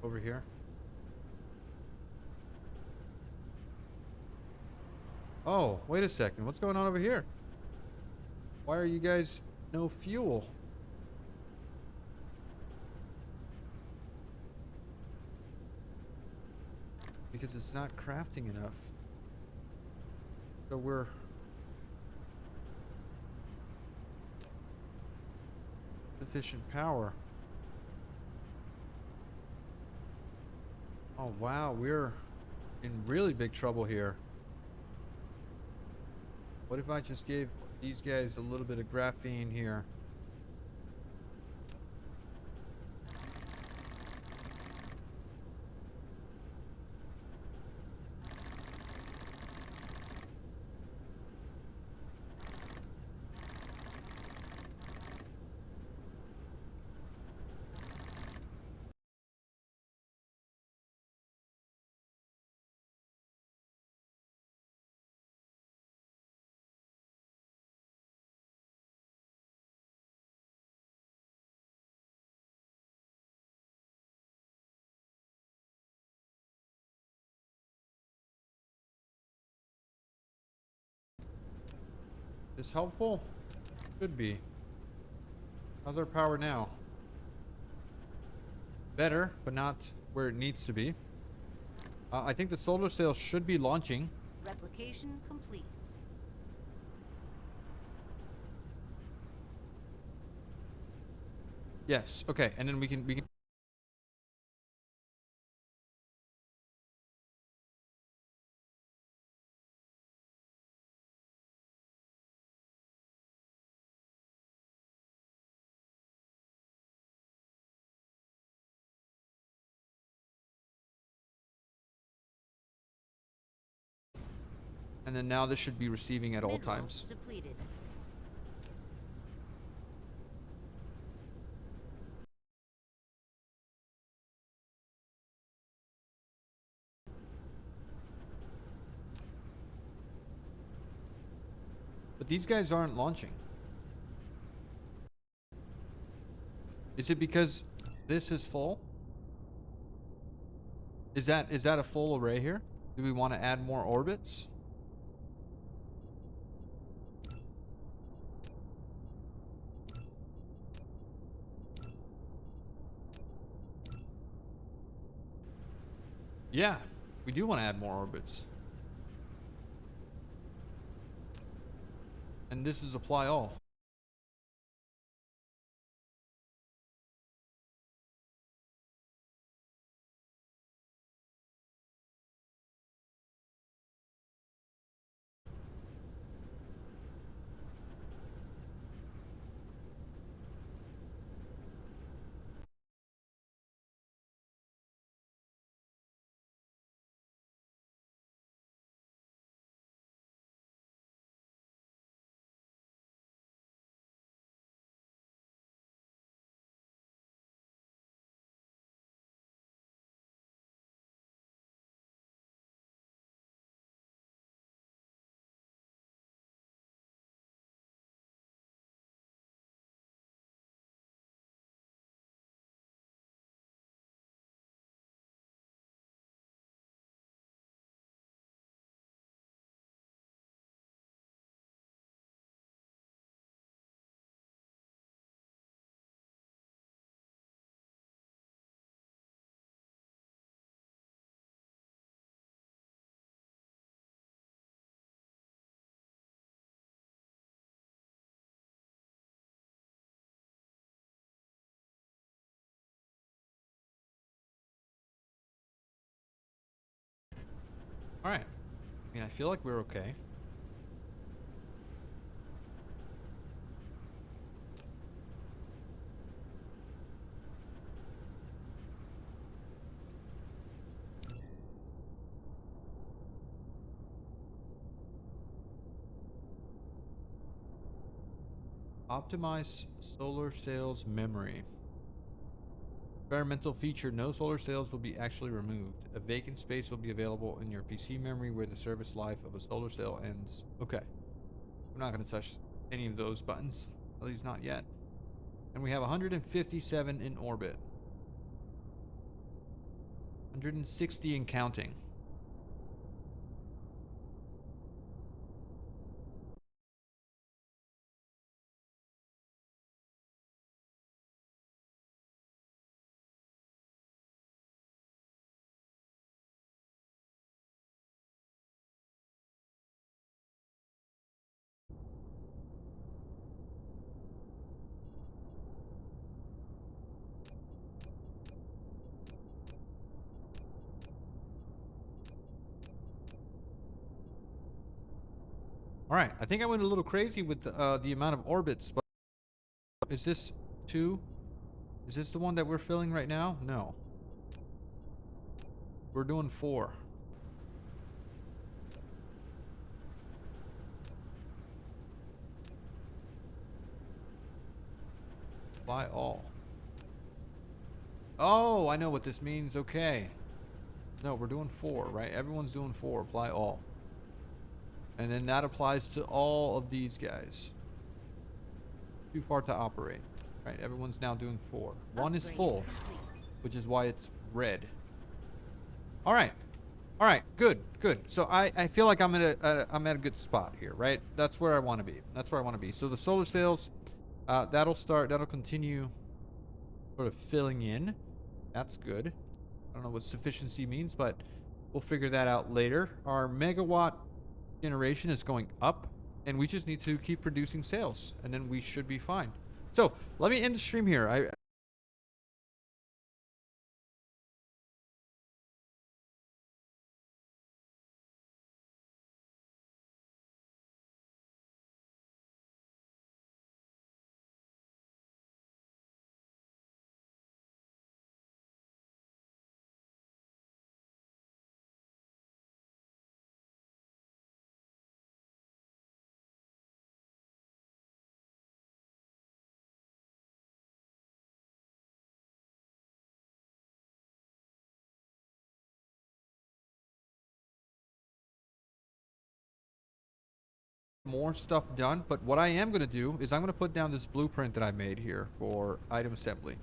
over here. Oh, wait a second. What's going on over here? Why are you guys no fuel? Because it's not crafting enough. So we're efficient power. Oh wow, we're in really big trouble here. What if I just gave these guys a little bit of graphene here. This helpful? Should be. How's our power now? Better, but not where it needs to be. I think the solar sail should be launching. Replication complete. Yes. Okay, and then we can and then now this should be receiving at all Mineral times. depleted. But these guys aren't launching. Is it because this is full? Is that a full array here? Do we want to add more orbits? Yeah, we do want to add more orbits. And this is apply all. All right. I mean, I feel like we're okay. Optimize solar sails memory. Experimental feature, no solar sails will be actually removed. A vacant space will be available in your PC memory where the service life of a solar sail ends. Okay. I'm not going to touch any of those buttons. At least not yet. And we have 157 in orbit. 160 and counting. All right, I think I went a little crazy with the amount of orbits, but is this 2? Is this the one that we're filling right now? No. We're doing 4. Apply all. Oh, I know what this means. Okay. No, we're doing 4, right? Everyone's doing 4. Apply all. And then that applies to all of these guys. Too far to operate. Right, everyone's now doing 4. 1 is full, which is why it's red. All right. All right, good, good. So I feel like I'm at a good spot here, right? That's where I want to be. That's where I want to be. So the solar sails, that'll continue sort of filling in. That's good. I don't know what sufficiency means, but we'll figure that out later. Our megawatt generation is going up, and we just need to keep producing sails, and then we should be fine. So let me end the stream here. More stuff done, but what I am going to do is I'm going to put down this blueprint that I made here for item assembly.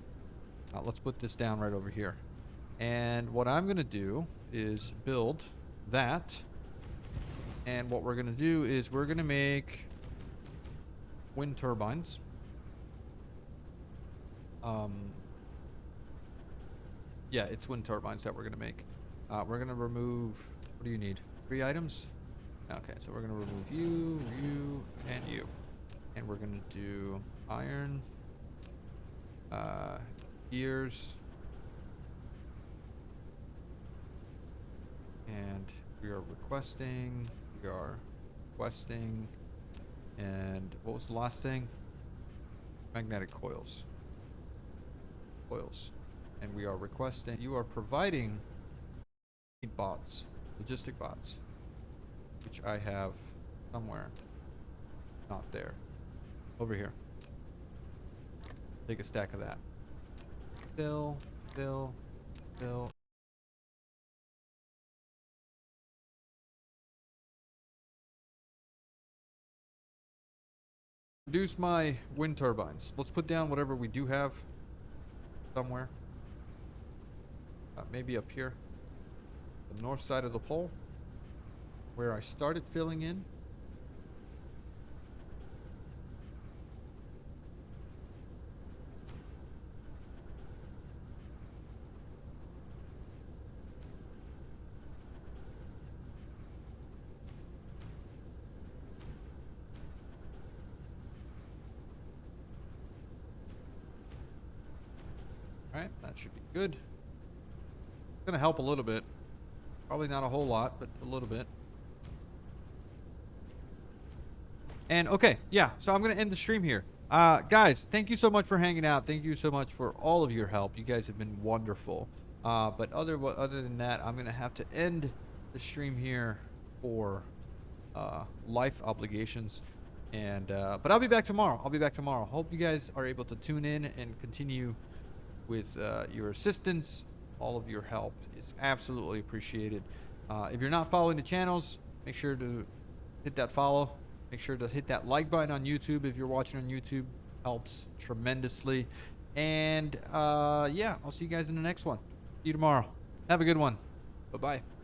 Let's put this down right over here. And what I'm going to do is build that. And what we're going to do is we're going to make wind turbines. Yeah, it's wind turbines that we're going to make. We're going to remove, what do you need? 3 items? Okay, so we're going to remove you, you, and you. And we're going to do iron, gears, and we are requesting, and what was the last thing? Magnetic coils. And we are requesting, you are providing bots, logistic bots, which I have somewhere. Not there. Over here. Take a stack of that. Fill. Produce my wind turbines. Let's put down whatever we do have somewhere. Maybe up here. The north side of the pole. Where I started filling in. Alright, that should be good. It's gonna help a little bit. Probably not a whole lot, but a little bit. And okay, yeah, so I'm gonna end the stream here. Guys, thank you so much for hanging out. Thank you so much for all of your help. You guys have been wonderful. But other than that, I'm gonna have to end the stream here for life obligations. And but I'll be back tomorrow. Hope you guys are able to tune in and continue with your assistance. All of your help is absolutely appreciated. If you're not following the channels, make sure to hit that follow. Make sure to hit that like button on YouTube if you're watching on YouTube. Helps tremendously. And yeah, I'll see you guys in the next one. See you tomorrow. Have a good one. Bye-bye.